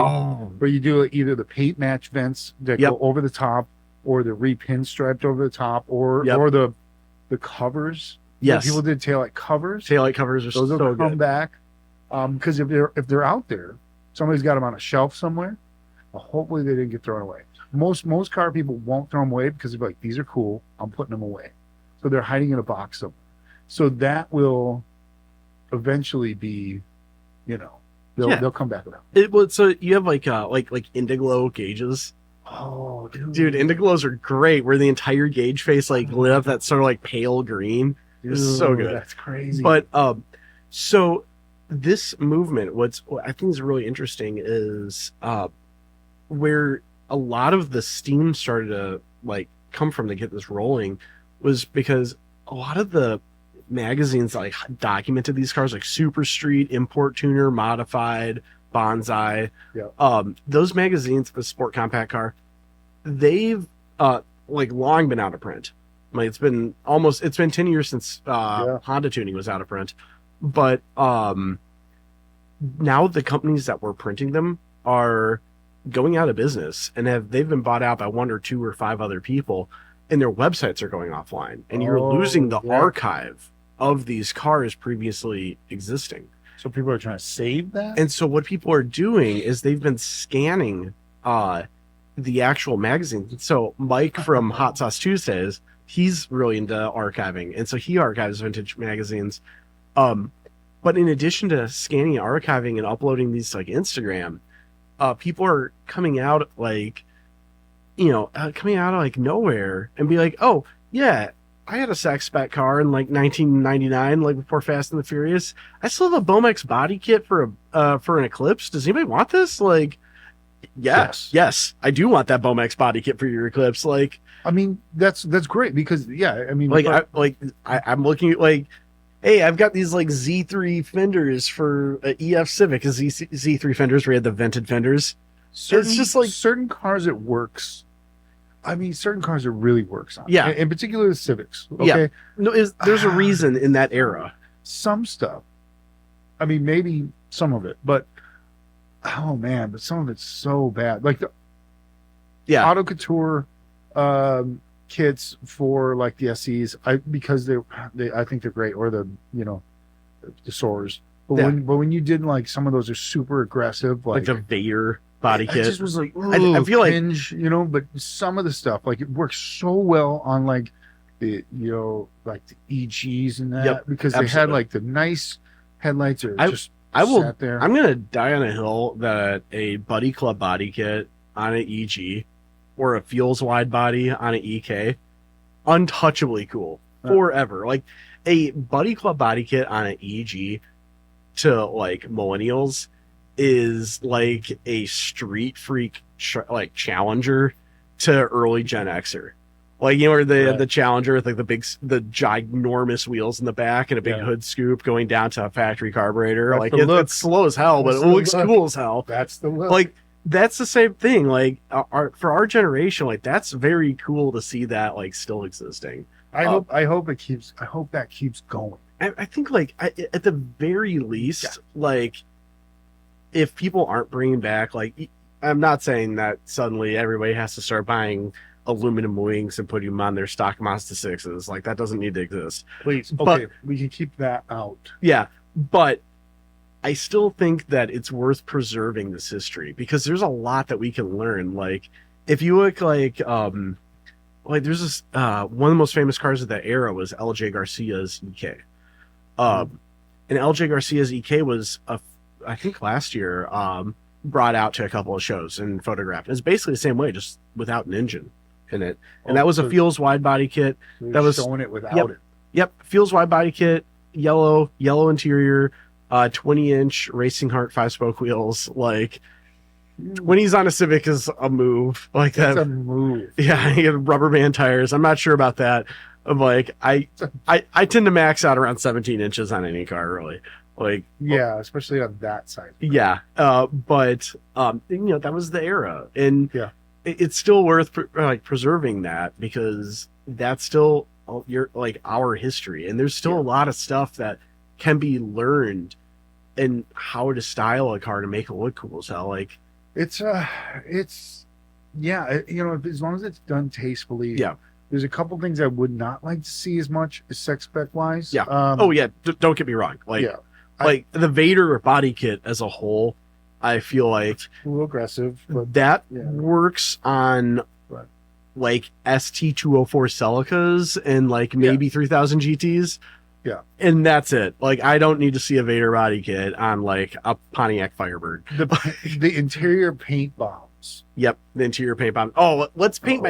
you do either the paint match vents that go over the top, or the repinstriped over the top, or the covers. Yes, people did taillight covers. Taillight covers are those so will come good. back, because if they're out there, somebody's got them on a shelf somewhere. Well, hopefully they didn't get thrown away. Most car people won't throw them away because they're like, these are cool, I'm putting them away. So they're hiding in a box somewhere. So that will eventually be, they'll come back around. So you have like Indiglo gauges. Oh, dude, Indiglos are great. Where the entire gauge face like lit up that sort of like pale green. It's so good. That's crazy. But so this movement, what I think is really interesting is where a lot of the steam started to like come from to get this rolling was because a lot of the magazines that, like, documented these cars, like Super Street, Import Tuner, Modified, Bonsai. Yeah. Those magazines, the sport compact car, they've like long been out of print. Like it's been 10 years since Honda Tuning was out of print. But now the companies that were printing them are going out of business, and they've been bought out by 1 or 2 or 5 other people, and their websites are going offline, and you're losing the archive of these cars previously existing. So people are trying to save that? And so what people are doing is they've been scanning the actual magazine. So Mike from Hot Sauce Tuesdays, he's really into archiving, and so he archives vintage magazines. But in addition to scanning, archiving, and uploading these to, like, Instagram, people are coming out like, coming out of like nowhere and be like, oh yeah, I had a sack spec car in like 1999, like before Fast and the Furious. I still have a Bomex body kit for an Eclipse. Does anybody want this? Like, yes, I do want that Bomex body kit for your Eclipse. Like, I mean, that's great because I mean, I'm looking at, like, hey, I've got these like Z3 fenders for EF Civic. Z3 fenders, we had the vented fenders. It's just like certain cars it works. I mean, certain cars it really works on. Yeah. In particular, the Civics. Okay. Yeah. No, there's a reason in that era. Some stuff. I mean, maybe some of it, but oh man, but some of it's so bad. Like the Auto Couture kits for like the SEs, because I think they're great, or the Soars. But when you did like some of those are super aggressive, like the Vader body kit. I just was like, I feel cringe, but some of the stuff, like, it works so well on like the like the EGs and that, because they had like the nice headlights or sat there. I'm gonna die on a hill that a Buddy Club body kit on an EG or a Fuels wide body on an EK, untouchably cool forever. Like a Buddy Club body kit on an EG to like millennials is like a street freak like Challenger to early Gen Xer. Like, where the Challenger with like the ginormous wheels in the back and a big hood scoop going down to a factory carburetor. That's like it's slow as hell, but it looks cool as hell. That's the look. Like, that's the same thing. Like, for our generation, like, that's very cool to see that like still existing. I hope that keeps going. I think like at the very least, like, if people aren't bringing back, like, I'm not saying that suddenly everybody has to start buying aluminum wings and putting them on their stock Mazda 6s. Like, that doesn't need to exist. Please. Okay, but we can keep that out. Yeah, but I still think that it's worth preserving this history, because there's a lot that we can learn. Like, if you look like there's this one of the most famous cars of that era was LJ Garcia's EK. And LJ Garcia's EK was I think last year brought out to a couple of shows and photographed. It's basically the same way, just without an engine in it. And that was a Fuels wide body kit. That was showing it without it. Yep, Fuels wide body kit, yellow interior, 20-inch Racing Heart 5-spoke wheels. Like, 20s on a Civic is a move. Like, that's a move. Yeah, you get rubber band tires. I'm not sure about that. I'm like, I tend to max out around 17 inches on any car, really. Like, especially on that side. Yeah, but that was the era, and it's still worth preserving that, because that's still our history, and there's still a lot of stuff that can be learned and how to style a car to make it look cool as hell. Like, it's as long as it's done tastefully. Yeah. There's a couple things I would not like to see as much as sex spec wise. Yeah. Don't get me wrong. Like, the Vader body kit as a whole, I feel like a little aggressive, but that works on like ST204 Celicas and like maybe 3000 GTs. Yeah. And that's it. Like, I don't need to see a Vader body kit on like a Pontiac Firebird. The interior paint bombs. Yep, the interior paint bomb. Oh, let's paint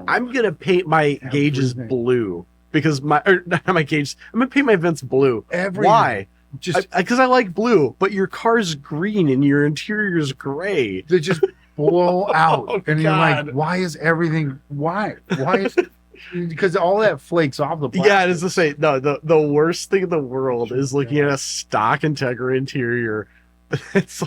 I'm gonna paint my gauges blue, because not my gauges. I'm gonna paint my vents blue. Why? Just because I like blue, but your car's green and your interior's gray. They just blow out, and you're like, why is everything? Why is because all that flakes off the plastic. Yeah, it is to say, no, the worst thing in the world is looking at a stock Integra interior. It's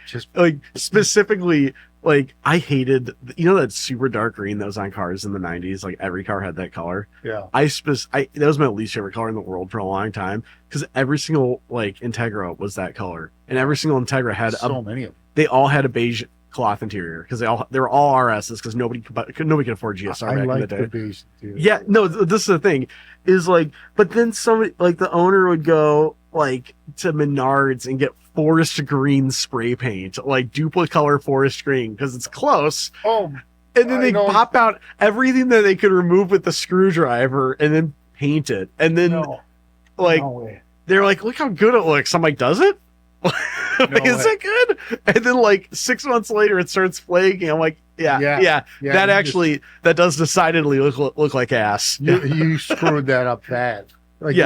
Just like specifically, like I hated, that super dark green that was on cars in the 90s. Like every car had that color. Yeah. That was my least favorite color in the world for a long time because every single like Integra was that color, and every single Integra had so many of them. They all had a beige cloth interior because they were all RSs because nobody could afford GSR back in the day. The beige too. Yeah, no, this is the thing, is like, but then somebody like the owner would go like to Menards and get forest green spray paint, like duplicolor forest green because it's close. Oh, and then they pop out everything that they could remove with the screwdriver and then paint it, and then they're like, look how good it looks. I'm like, does it? Is it good? And then like 6 months later it starts flaking. I'm like, yeah, that does decidedly look like ass. You screwed that up bad. Like,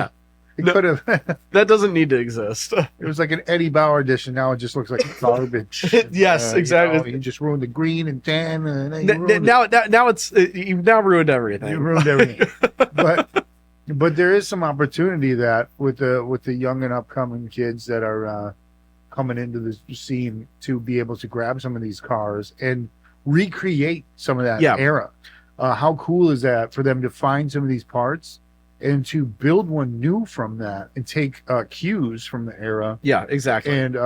it could have. That doesn't need to exist. It was like an Eddie Bauer edition. Now it just looks like garbage. Yes, exactly. You just ruined the green and tan. And now you've now ruined everything. You ruined everything. But there is some opportunity that with the young and upcoming kids that are coming into the scene to be able to grab some of these cars and recreate some of that era. How cool is that for them to find some of these parts and to build one new from that and take cues from the era. Yeah, exactly. And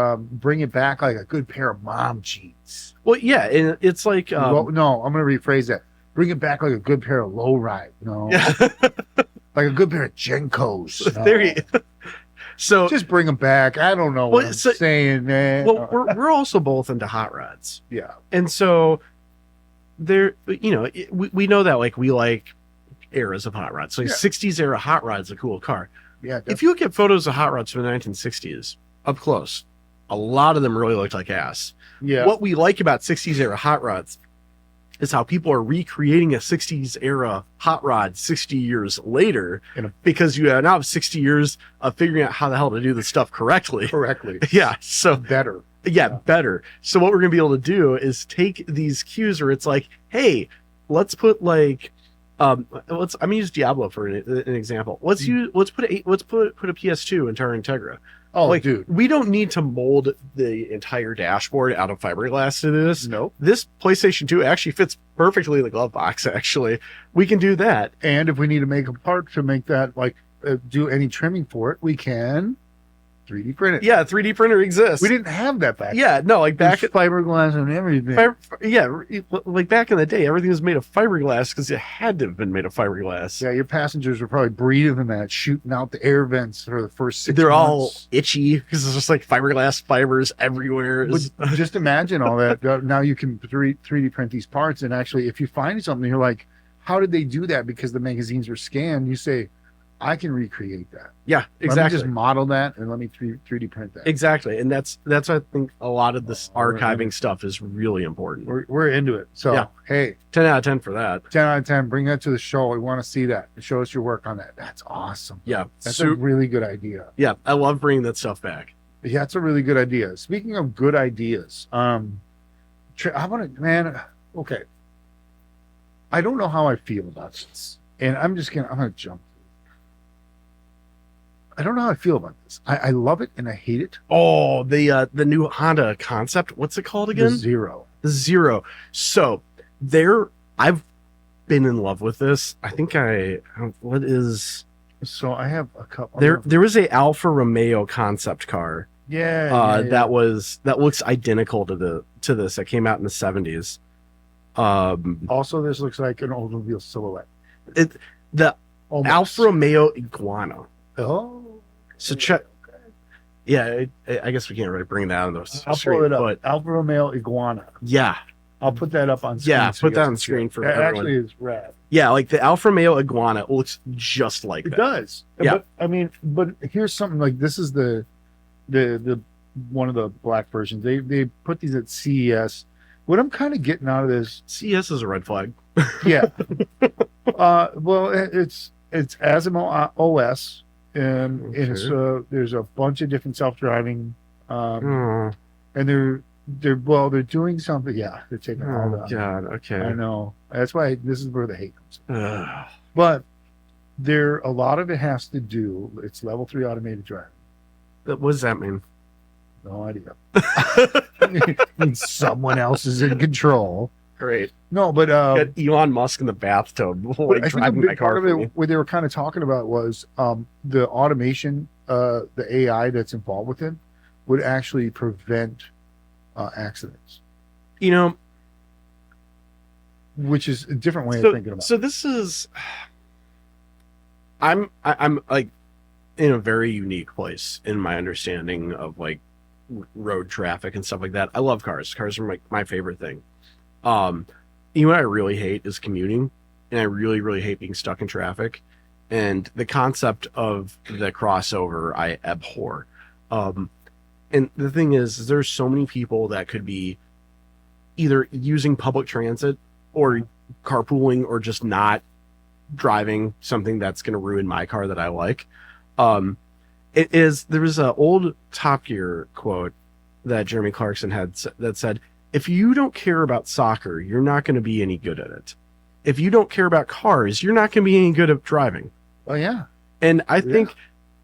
bring it back like a good pair of mom jeans. Well, yeah, and it's like... no, I'm going to rephrase that. Bring it back like a good pair of lowride. Like a good pair of Genkos. There you So just bring them back. I don't know what I'm saying, man. Well, we're also both into hot rods. Yeah. And so there, we know that like we like eras of hot rods. So 60s era hot rod's a cool car. Yeah. Definitely. If you look at photos of hot rods from the 1960s up close, a lot of them really looked like ass. Yeah. What we like about 60s era hot rods is how people are recreating a 60s era hot rod 60 years later because you now have 60 years of figuring out how the hell to do the stuff correctly. Yeah. So better. Yeah, better. So what we're going to be able to do is take these cues where it's like, hey, let's put like, I'm gonna use Diablo for an example. Let's put a PS2 into our Integra. Oh, like, dude, we don't need to mold the entire dashboard out of fiberglass to this. Nope. This PlayStation 2 actually fits perfectly in the glove box. Actually, we can do that. And if we need to make a part to make that, like, do any trimming for it, we can 3D print it. Yeah, 3D printer exists. We didn't have that back. Yeah, no, like back at fiberglass and everything. Like back in the day, everything was made of fiberglass because it had to have been made of fiberglass. Yeah, your passengers were probably breathing that, shooting out the air vents for the first 6 months. They're all itchy because it's just like fiberglass fibers everywhere. Just imagine all that. Now you can 3D print these parts, and actually, if you find something, you're like, how did they do that? Because the magazines are scanned. You say, I can recreate that. Yeah, exactly. Let me just model that and let me 3D print that. Exactly, and that's I think a lot of this archiving stuff is really important. We're into it. So hey, 10 out of 10 for that. 10 out of 10. Bring that to the show. We want to see that. Show us your work on that. That's awesome. Yeah, that's a really good idea. Yeah, I love bringing that stuff back. Yeah, it's a really good idea. Speaking of good ideas, I want to, man. Okay, I don't know how I feel about this, and I'm gonna jump. I don't know how I feel about this. I love it and I hate it. Oh, the new Honda concept. What's it called again? The Zero. So I've been in love with this. I think what is? So I have a couple. There was a Alfa Romeo concept car. That looks identical to this. That came out in the 70s. Also, this looks like an automobile silhouette. The Alfa Romeo Iguana. Oh, so check. Okay. Yeah, I guess we can't really bring that on those. I'll pull it up. But Alfa Romeo Iguana. Yeah, I'll put that up on screen. Yeah, put that on screen for everyone. Actually, is rad. Yeah, like the Alfa Romeo Iguana looks just like that. It does. Yeah, but here's something like this is the one of the black versions. They put these at CES. What I'm kind of getting out of this, CES is a red flag. Yeah. Well, it's Asimo OS. And there's a bunch of different self-driving, and they're doing something. Yeah, they're taking all Oh that. God. Okay. I know. That's why this is where the hate comes in. Ugh. But a lot of it has to do. It's level 3 automated driving. What does that mean? No idea. Means someone else is in control. Great. No, but Got Elon Musk in the bathtub, but like I think a driving my big car part of for me. it, what they were kind of talking about was the automation, the AI that's involved with it, would actually prevent accidents, You know, which is a different way so, of thinking about so this is. I'm like in a very unique place in my understanding of like road traffic and stuff like that. I love cars. Cars are my favorite thing. You know what I really hate is commuting, and I really, really hate being stuck in traffic. And the concept of the crossover, I abhor. And the thing is, there's so many people that could be either using public transit or carpooling or just not driving something that's going to ruin my car that I like. There was an old Top Gear quote that Jeremy Clarkson had that said, if you don't care about soccer, you're not going to be any good at it. If you don't care about cars, you're not going to be any good at driving. it. Oh yeah, And I think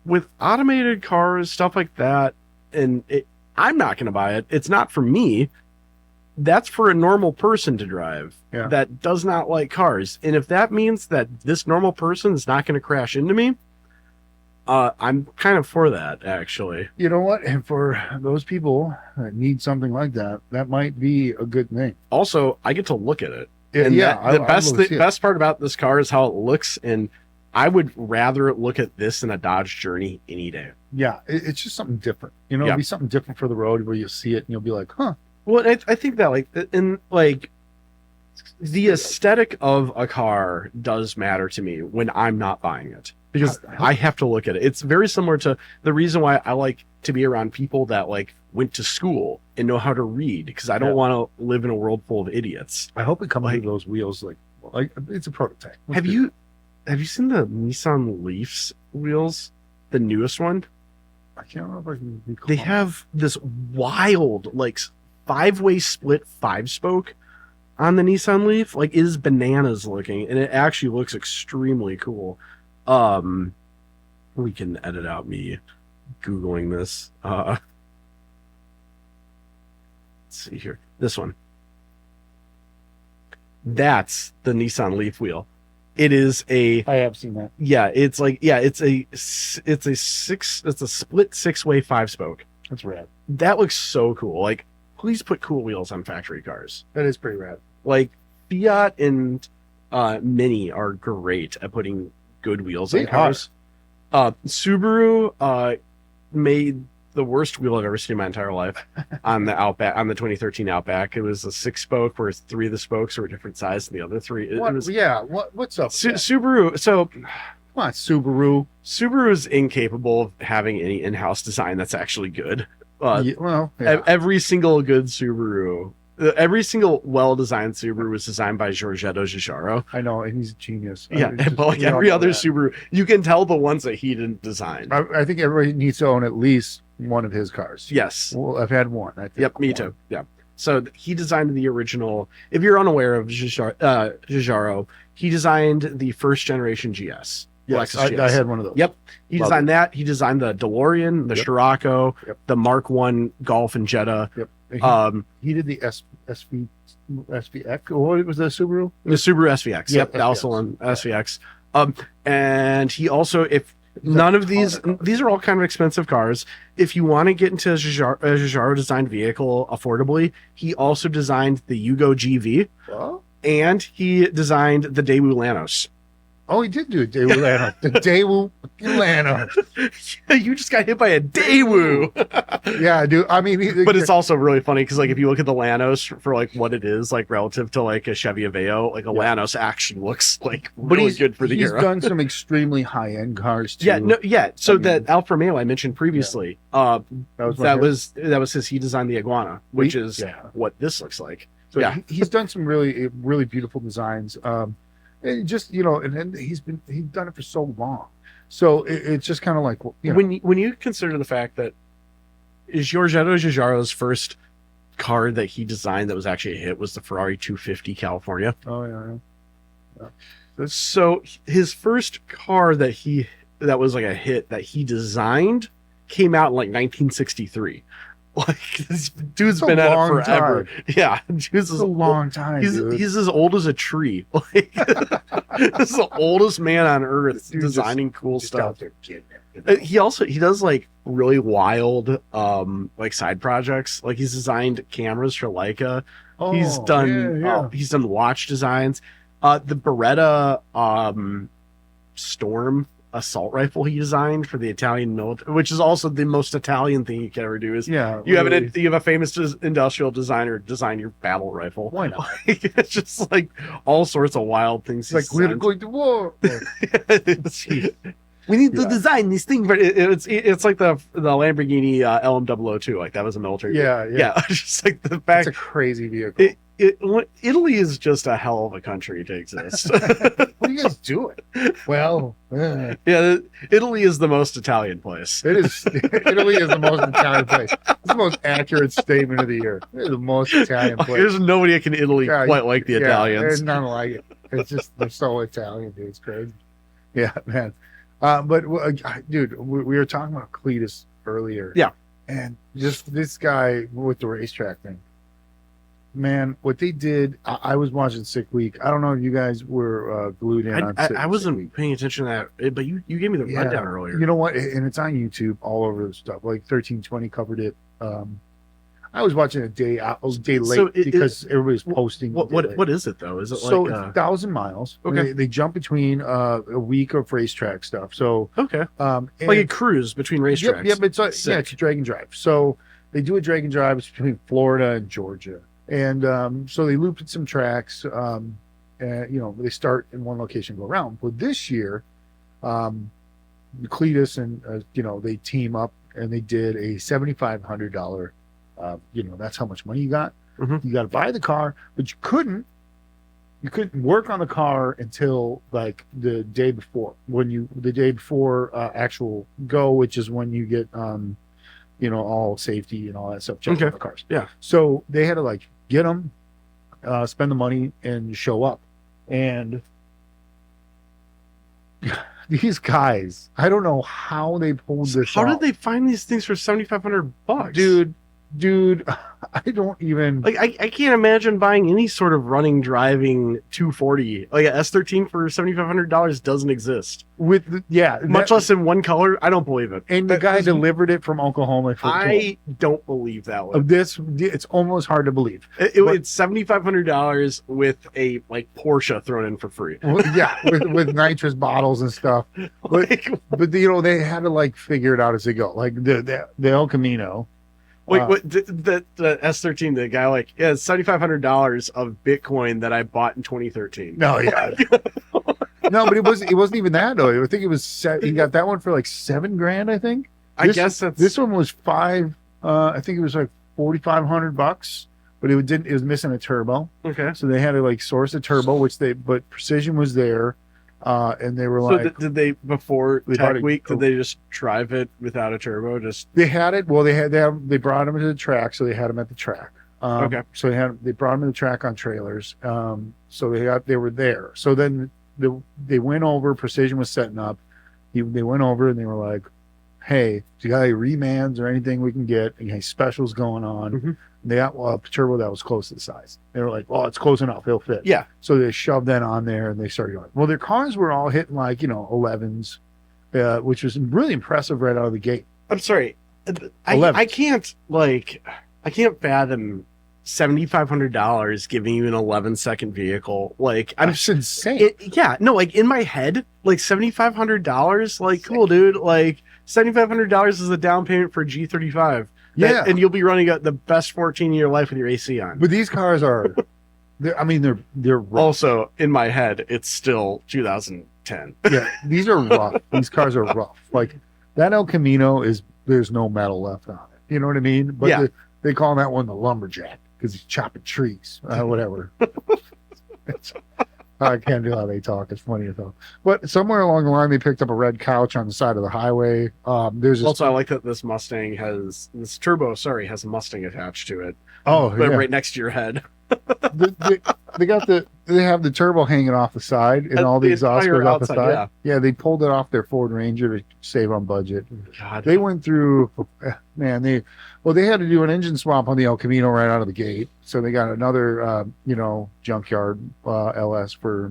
with automated cars, stuff like that, I'm not going to buy it. It's not for me. That's for a normal person to drive that does not like cars. And if that means that this normal person is not going to crash into me, I'm kind of for that, actually. you know what? And for those people that need something like that, that might be a good thing. Also, I get to look at it. Yeah, And yeah. the best part about this car is how it looks, and I would rather look at this than a Dodge Journey any day. Yeah, it's just something different. You know, Yeah. it'll be something different for the road where you'll see it and you'll be like, huh. Well, I think that the aesthetic of a car does matter to me when I'm not buying it, because I have to look at it. It's very similar to the reason why I like to be around people that like went to school and know how to read, because I don't want to live in a world full of idiots. I hope it comes with those wheels. Like it's a prototype. Have you seen the Nissan Leafs wheels? The newest one? I can't remember if I can recall. They have this wild, like 5-way split 5-spoke on the Nissan Leaf. Like, it is bananas looking, and it actually looks extremely cool. We can edit out me Googling this. Let's see here. This one. That's the Nissan Leaf wheel. It is a I have seen that. it's a split 6-way 5-spoke. That's rad. That looks so cool. Like, please put cool wheels on factory cars. That is pretty rad. Like, Fiat and Mini are great at putting good wheels on cars. Subaru made the worst wheel I've ever seen in my entire life on the Outback, on the 2013 Outback. It was a 6-spoke where 3 of the spokes were a different size than the other 3. What's up? Subaru. So, come on, Subaru. Subaru is incapable of having any in-house design that's actually good. Every single good Subaru, every single well-designed Subaru was designed by Giorgetto Giugiaro. I know, and he's a genius. Yeah, but like every other Subaru, you can tell the ones that he didn't design. I think everybody needs to own at least one of his cars. Yes. Well, I've had one. I think yep, me too. Yeah. So he designed the original. If you're unaware of Giugiaro, he designed the first generation GS. Yes, Lexus GS. I had one of those. Yep. He designed that. He designed the DeLorean, the Scirocco, the Mark I Golf and Jetta. Yep. He did the SVX. What was the Subaru? The Subaru SVX. Yep. The Alcyon SVX. And he also, if none of these are all kind of expensive cars. If you want to get into a Giugiaro designed vehicle affordably, he also designed the Yugo GV. What? And he designed the Daewoo Lanos. Oh, he did do a Daewoo Lanos. The Daewoo Lanos. You just got hit by a Daewoo. Yeah, dude. I mean, but it's also really funny because, like, if you look at the Lanos for like what it is, like relative to like a Chevy Aveo, like a Lanos actually looks like really good for the era. He's done some extremely high end cars too. So that Alfa Romeo I mentioned previously, that was his. He designed the Iguana, which is what this looks like. So he's done some really beautiful designs. And just and he's done it for so long, so it's just kind of like when you consider the fact that Giorgetto Giugiaro's first car that he designed that was actually a hit was the Ferrari 250 California. Oh yeah. So his first car that was like a hit that he designed came out in like 1963. Like this dude's been at it forever. Time. Yeah, dude's a long time. He's as old as a tree. Like this is the oldest man on earth designing cool stuff. He does like really wild like side projects. Like he's designed cameras for Leica. He's done watch designs. The Beretta Storm assault rifle he designed for the Italian military, which is also the most Italian thing you can ever do. Is you have a famous industrial designer design your battle rifle. Why not? It's just like all sorts of wild things. It's like we're going to war. We need to design these things, but it's like the Lamborghini LM002. Like that was a military. Yeah. Just like the fact. It's a crazy vehicle. Italy is just a hell of a country to exist. What are you guys doing? Well, yeah, Italy is the most Italian place. It is. Italy is the most Italian place. It's the most accurate statement of the year. It's the most Italian place. There's nobody in Italy quite like the Italians. There's none like it. It's just they're so Italian, dude. It's crazy. Yeah, man. But dude, we were talking about Cletus earlier. Yeah, and just this guy with the racetrack thing. Man, what they did, I was watching Sick Week. I don't know if you guys were glued in on I wasn't paying attention to that, but you gave me the rundown earlier. You know what? And it's on YouTube all over the stuff. Like 1320 covered it. I was watching a day late because everybody's posting. What is it though? Is it so it's 1,000 miles? Okay. They jump between a week of racetrack stuff. So okay, like a cruise between racetracks. Yep, it's it's a drag and drive. So they do a drag and drive between Florida and Georgia. And so they looped some tracks. And, they start in one location, go around. But this year, Cletus and they team up and they did a $7,500. That's how much money you got. Mm-hmm. You got to buy the car, but you couldn't work on the car until like the day before. Actual go, which is when you get all safety and all that stuff checked on the cars. Yeah. So they had to like get them, spend the money, and show up. And these guys, I don't know how they pulled this off. How did they find these things for $7,500? Dude, I don't even like. I can't imagine buying any sort of running, driving 240 like an S13 for $7,500 doesn't exist. Much less in one color. I don't believe it. And the guy delivered it from Oklahoma. I don't believe that one. It's almost hard to believe. It's $7,500 with a like Porsche thrown in for free. with nitrous bottles and stuff. But they had to like figure it out as they go. Like the El Camino. Wait, the S13, the guy it's $7,500 of Bitcoin that I bought in 2013. No, yeah. No, but it wasn't even that though. I think it was he got that one for like $7,000. I think. This one was $5,000. I think it was like $4,500, but it was missing a turbo. Okay. So they had to like source a turbo, but Precision was there. And they were like, did they before Tech Week? Did they just drive it without a turbo? They had it. Well, they brought them to the track, so they had them at the track. Okay. So they brought them to the track on trailers. So they were there. So then they went over. Precision was setting up. They went over and they were like, "Hey, do you got any remands or anything we can get? Any specials going on?" Mm-hmm. They got a turbo that was close to the size. They were like, "Oh, it's close enough. It'll fit." Yeah. So they shoved that on there and they started going. Well, their cars were all hitting like 11s, which was really impressive right out of the gate. I'm sorry, I can't fathom $7,500 giving you an 11-second vehicle. Like that's insane. In my head, like $7,500, like cool, dude. Like $7,500 is the down payment for a G35. Yeah, and you'll be running the best 14-year life with your AC on. But these cars are, they're rough. Also in my head, it's still 2010. Yeah, these are rough. These cars are rough. Like that El Camino there's no metal left on it. You know what I mean? But they call that one the lumberjack because he's chopping trees, whatever. I can't do how they talk. It's funny though. But somewhere along the line, they picked up a red couch on the side of the highway. There's this. Also, I like that this Mustang this turbo. Sorry, has a Mustang attached to it. Oh, but yeah. right next to your head. They have the turbo hanging off the side and all the exhaust goes off the side. Yeah, they pulled it off their Ford Ranger to save on budget. God, they went through, man. They had to do an engine swap on the El Camino right out of the gate, so they got another junkyard LS for.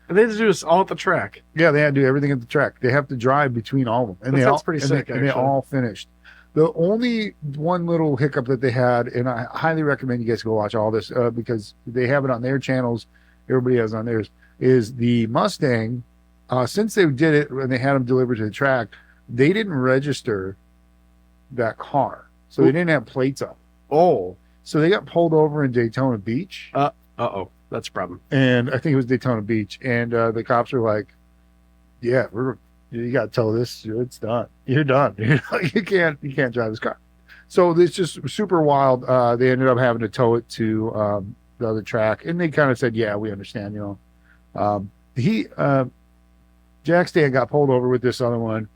And they had to do this all at the track. Yeah, they had to do everything at the track. They have to drive between all of them, and That's pretty sick. And they all finished. The only one little hiccup that they had, and I highly recommend you guys go watch all this because they have it on their channels. Everybody has on theirs. Is the Mustang, since they did it and they had them delivered to the track, they didn't register that car. So they didn't have plates up. Oh. So they got pulled over in Daytona Beach. Uh-oh. That's a problem. And I think it was Daytona Beach. And the cops were like, yeah, you got to tell this, it's done. You're done. You can't drive this car. So it's just super wild. They ended up having to tow it to the other track, and they kind of said, yeah, we understand, Jack's dad got pulled over with this other one.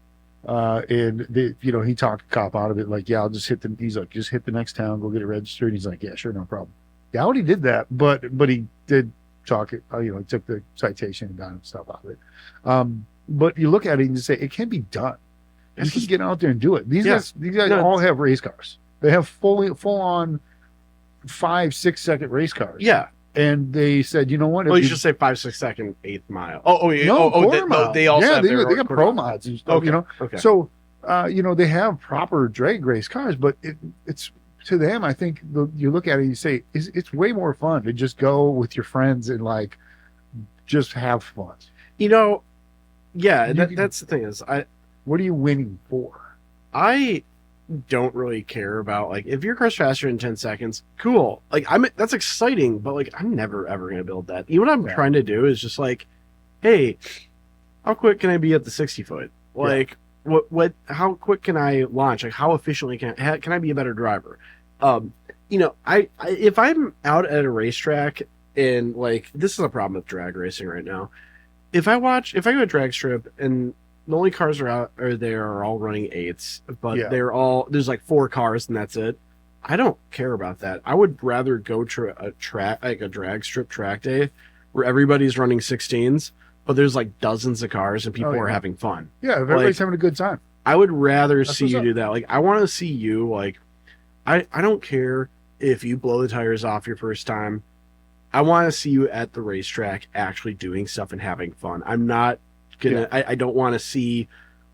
And he talked the cop out of it, like, yeah, I'll just hit just hit the next town, go get it registered. He's like, yeah, sure, no problem. Doubt he did that, but he did talk it, he took the citation and got him stuff out of it. But you look at it and you say it can be done. You can get out there and do it. These guys all have race cars. They have full on 5-6 second race cars. Yeah. And they said, you know what? Well, you should say 5-6 second 8th mile. They also have they got pro mods and stuff. Okay. Okay. So they have proper drag race cars, but it's to them. I think you look at it and you say it's way more fun to just go with your friends and like just have fun. Yeah, that's the thing is, what are you winning for? I don't really care about, like, if your car's faster than 10 seconds, cool. Like, that's exciting, but like, I'm never ever gonna build that. What I'm trying to do is just like, hey, how quick can I be at the 60 foot? Like, how quick can I launch? Like, how efficiently can I be a better driver? If I'm out at a racetrack and like, this is a problem with drag racing right now. If I go to a drag strip and the only cars are all running 8s, but there's like 4 cars and that's it. I don't care about that. I would rather go to a track, like a drag strip track day where everybody's running 16s, but there's like dozens of cars and people are having fun. Yeah, if everybody's having a good time. I would rather see you do that. Like, I want to see you, like, I don't care if you blow the tires off your first time. I want to see you at the racetrack actually doing stuff and having fun. I'm not gonna. I don't want to see,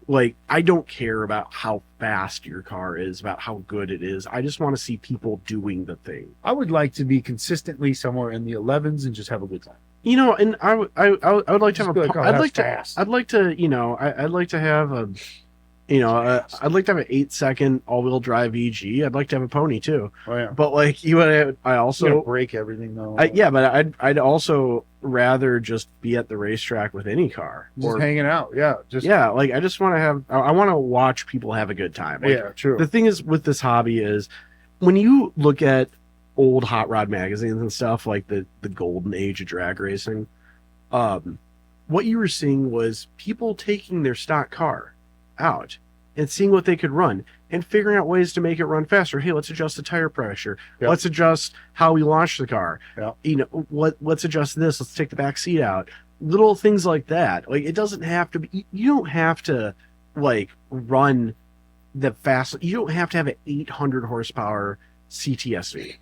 like, I don't care about how fast your car is, about how good it is. I just want to see people doing the thing. I would like to be consistently somewhere in the 11s and just have a good time. And I would like to have I'd like to have I'd like to have a. I'd like to have an 8-second all-wheel drive EG. I'd like to have a pony too. Oh yeah. But like, I also break everything though. But I'd also rather just be at the racetrack with any car, just hanging out. Yeah. Like, I just want to have. I want to watch people have a good time. Like, yeah, true. The thing is with this hobby is when you look at old hot rod magazines and stuff, like the golden age of drag racing, what you were seeing was people taking their stock car out and seeing what they could run and figuring out ways to make it run faster. Hey, let's adjust the tire pressure. Yep. Let's adjust how we launch the car. Yep. Let's adjust this. Let's take the back seat out. Little things like that. Like, it doesn't have to be, you don't have to like run the fast. You don't have to have an 800 horsepower CTSV.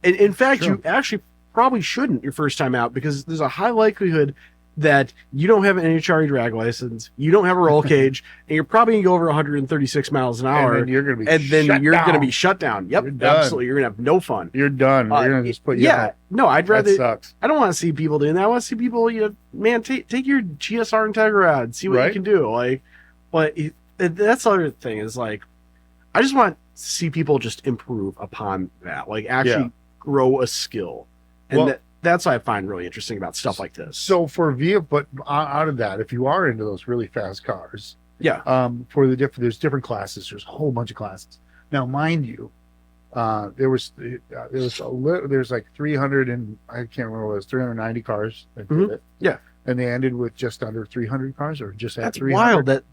And in fact, you actually probably shouldn't your first time out, because there's a high likelihood that you don't have an NHRA drag license, you don't have a roll cage, and you're probably going to go over 136 miles an hour. And then you're going to be shut down. Yep, absolutely. You're going to have no fun. You're done. We're going to just put you out. No, I'd rather. That sucks. I don't want to see people doing that. I want to see people, take your GSR Integrad, see what you can do. Like, but that's the other thing is, like, I just want to see people just improve upon that, like actually grow a skill. And that's what I find really interesting about stuff like this. So but out of that, if you are into those really fast cars, there's different classes. There's a whole bunch of classes. Now, mind you, There's like 300 and I can't remember what it was, 390 cars that did Mhm. it. Yeah. And they ended with just under 300 cars, or just at That's 300. wild. That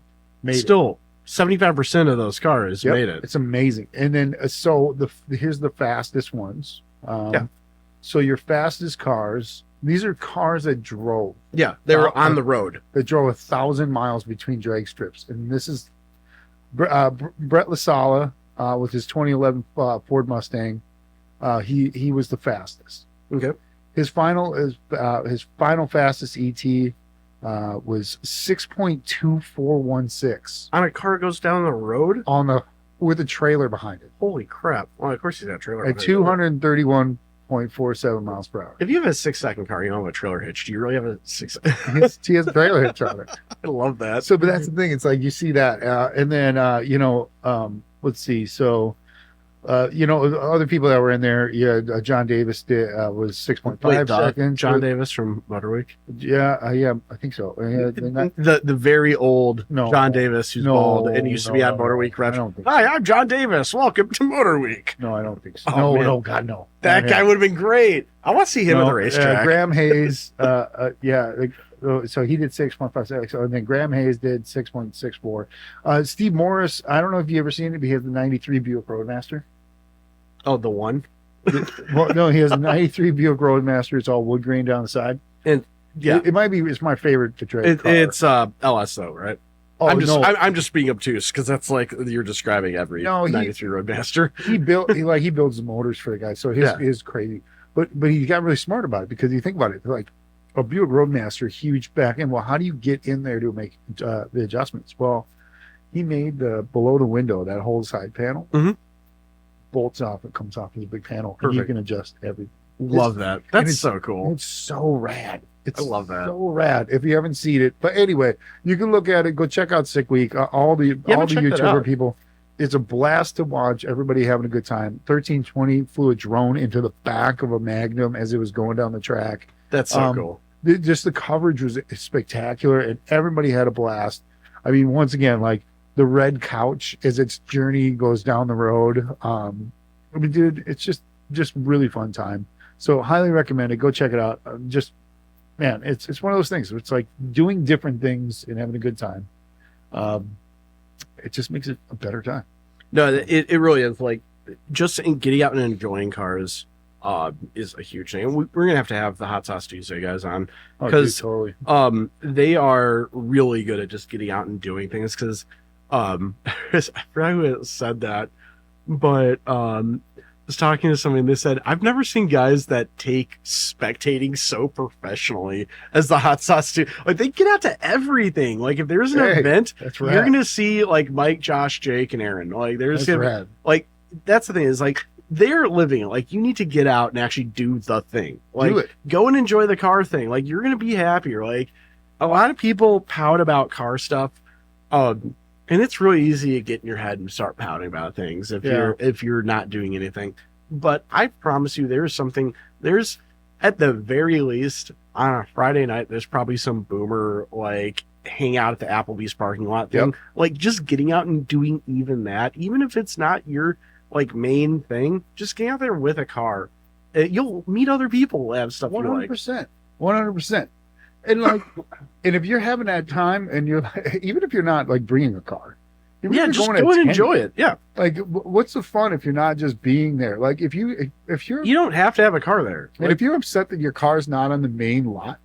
Made it. still 75% of those cars Yep, made it. it's amazing. And then so here's the fastest ones. Yeah. So your fastest cars, these are cars that drove. Yeah, they were on the road. That drove 1,000 miles between drag strips, and this is Brett LaSala with his 2011 Ford Mustang. He was the fastest. Okay. His final fastest ET was 6.2416 On a car that goes down the road? with a trailer behind it Holy crap. Well, of course he's got a trailer. at 231.47 miles per hour. If you have a 6-second car, you don't have a trailer hitch. Do you really have a 6? He has a trailer hitch on it. I love that. So, but that's the thing. It's like you see that, and then let's see. So, other people that were in there. Yeah, John Davis was 6.5 seconds. John Davis from Motorweek. Yeah, I think so. The very old No. John Davis who's bald and used to be on Motorweek. I don't think. Hi, I'm John Davis. Welcome to Motorweek. No, I don't think so. Oh, man. No, God, no. That Not guy him. would have been great. I want to see him at the racetrack. Graham Hayes. So he did 6.56. And then Graham Hayes did 6.64. Steve Morris. I don't know if you ever seen it, but he has the '93 Buick Roadmaster. Oh, the one? Well, no, he has a '93 Buick Roadmaster. It's all wood grain down the side. And yeah, it might be. It's my favorite Detroit car. it's LS though, right? Oh, I'm just being obtuse because that's like you're describing every No, 93 Roadmaster. he builds the motors for the guy, so his is crazy. But he got really smart about it, because you think about it, like a Buick Roadmaster, huge back end. Well, how do you get in there to make the adjustments? Well, he made the below the window, that whole side panel, bolts off. It comes off as a big panel. And you Perfect. can adjust everything. Love that. That's it's- so cool. It's so rad. It's I love that. so rad. If you haven't seen it, but anyway, you can look at it. Go check out Sick Week. All the checked that YouTuber out. people. It's a blast to watch. Everybody having a good time. 1320 flew a drone into the back of a Magnum as it was going down the track. That's so cool. Just the coverage was spectacular, and everybody had a blast. I mean, once again, like the red couch as its journey goes down the road. I mean, dude, it's just really fun time. So highly recommend it. Go check it out. Man, it's one of those things. It's like doing different things and having a good time. It just makes it a better time. No, it really is. Like, just getting out and enjoying cars is a huge thing. And we're gonna have the Hot Sauce Tuesday guys on, Oh, dude, because totally. they are really good at just getting out and doing things. Because I forgot who said that, but I was talking to somebody and they said, I've never seen guys that take spectating so professionally as the Hot Sauce do. Like, they get out to everything. Like, if there's an event, That's you're rad. gonna see like Mike, Josh, Jake, and Aaron. Like, there's That's rad. like, that's the thing, is like they're living it. Like, you need to get out and actually do the thing. Like, Do it. go and enjoy the car thing. Like, you're gonna be happier. Like, a lot of people pout about car stuff. And it's really easy to get in your head and start pouting about things if you're not doing anything. But I promise you, there's at the very least on a Friday night, there's probably some boomer like hang out at the Applebee's parking lot thing. Yep. Like, just getting out and doing even that, even if it's not your like main thing, just get out there with a car. You'll meet other people that have stuff you like. 100%. And like, and if you're having that time, and you're even if you're not like bringing a car, even if Yeah, you're just going go and at 10, enjoy it. Yeah, Like, what's the fun if you're not just being there? Like, if you're you don't have to have a car there. and if you're upset that your car's not on the main lot,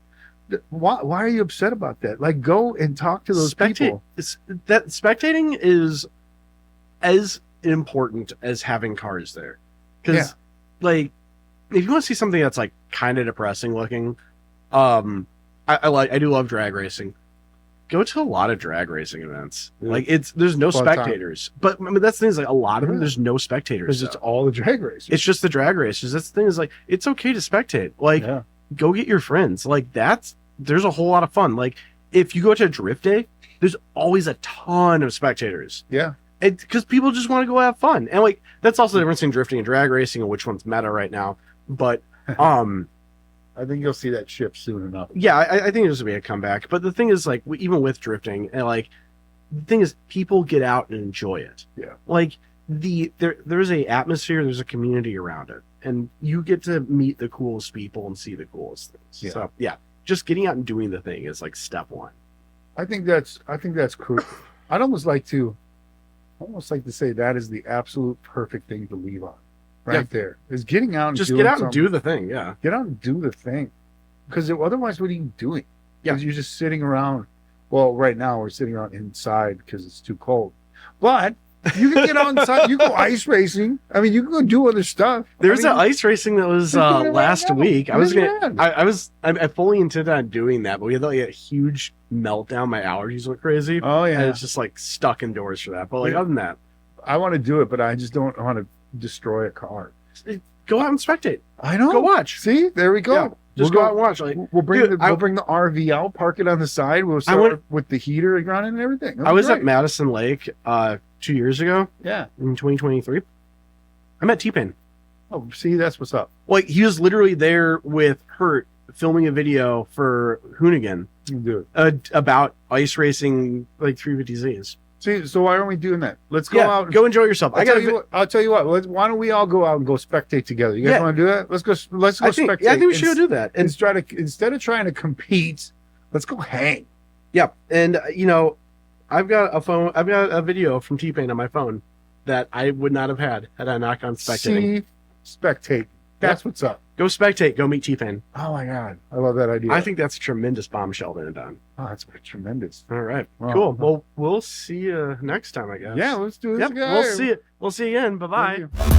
why are you upset about that? Like, go and talk to those people. That spectating is as important as having cars there, because like, if you want to see something that's like kind of depressing looking, I do love drag racing. Go to a lot of drag racing events. Like, there's no Fun time. spectators, but I mean, that's the thing, is like a lot of them, there's no spectators. Because it's all the drag racers. It's just the drag races. That's the thing, is like, it's okay to spectate. Like, go get your friends. Like, there's a whole lot of fun. Like, if you go to a drift day, there's always a ton of spectators. Yeah. Because people just want to go have fun. And like, that's also the difference between drifting and drag racing and which one's meta right now. But I think you'll see that shift soon enough. yeah, I think there's gonna be a comeback. But the thing is, like, even with drifting, and like, the thing is, people get out and enjoy it. Yeah. Like, there's a atmosphere, there's a community around it, and you get to meet the coolest people and see the coolest things. Yeah. So yeah, just getting out and doing the thing is like step one. I think that's crucial. I'd almost like to say that is the absolute perfect thing to leave on. Right there is getting out and just doing get out something. and do the thing. Yeah, Get out and do the thing. Because otherwise, what are you doing? Yeah. Because you're just sitting around. Well, right now we're sitting around inside because it's too cold. But you can get outside. You go ice racing. I mean, you can go do other stuff. there's an ice racing that was They're doing it right last now. week. Yeah. I fully intended on doing that, but we had like a huge meltdown. My allergies went crazy. Oh And yeah. it's just like stuck indoors for that. But like Yeah. other than that, I want to do it, but I just don't want to destroy a car. go out and spectate. I know. Go watch. See, there we go. Yeah, just We'll go out and watch. Like We'll bring Dude, we'll bring the RV out, park it on the side. We'll start with the heater running and everything. It'll I be was at great. Madison Lake 2 years ago Yeah. in 2023. I met T-Pain. Oh, see, that's what's up. Like he was literally there with Hurt filming a video for Hoonigan You can do it. about ice racing like 350Zs. See, so why aren't we doing that? Let's go out. Go enjoy yourself. I'll tell you what. Why don't we all go out and go spectate together? You guys Yeah. want to do that? Let's go. Let's go spectate. I think we should go do that. And Instead of trying to compete, let's go hang. yeah, and I've got a phone. I've got a video from T-Pain on my phone that I would not have had I not gone spectating. See, spectate. That's what's up. Go spectate. Go meet T-Pain. Oh my god, I love that idea. I think that's a tremendous bombshell to end on. oh, that's tremendous. All right, Wow. cool. Well, we'll see you next time, I guess. Yeah, let's do this Yep, again. we'll see it. We'll see you again. Bye bye. Thank you.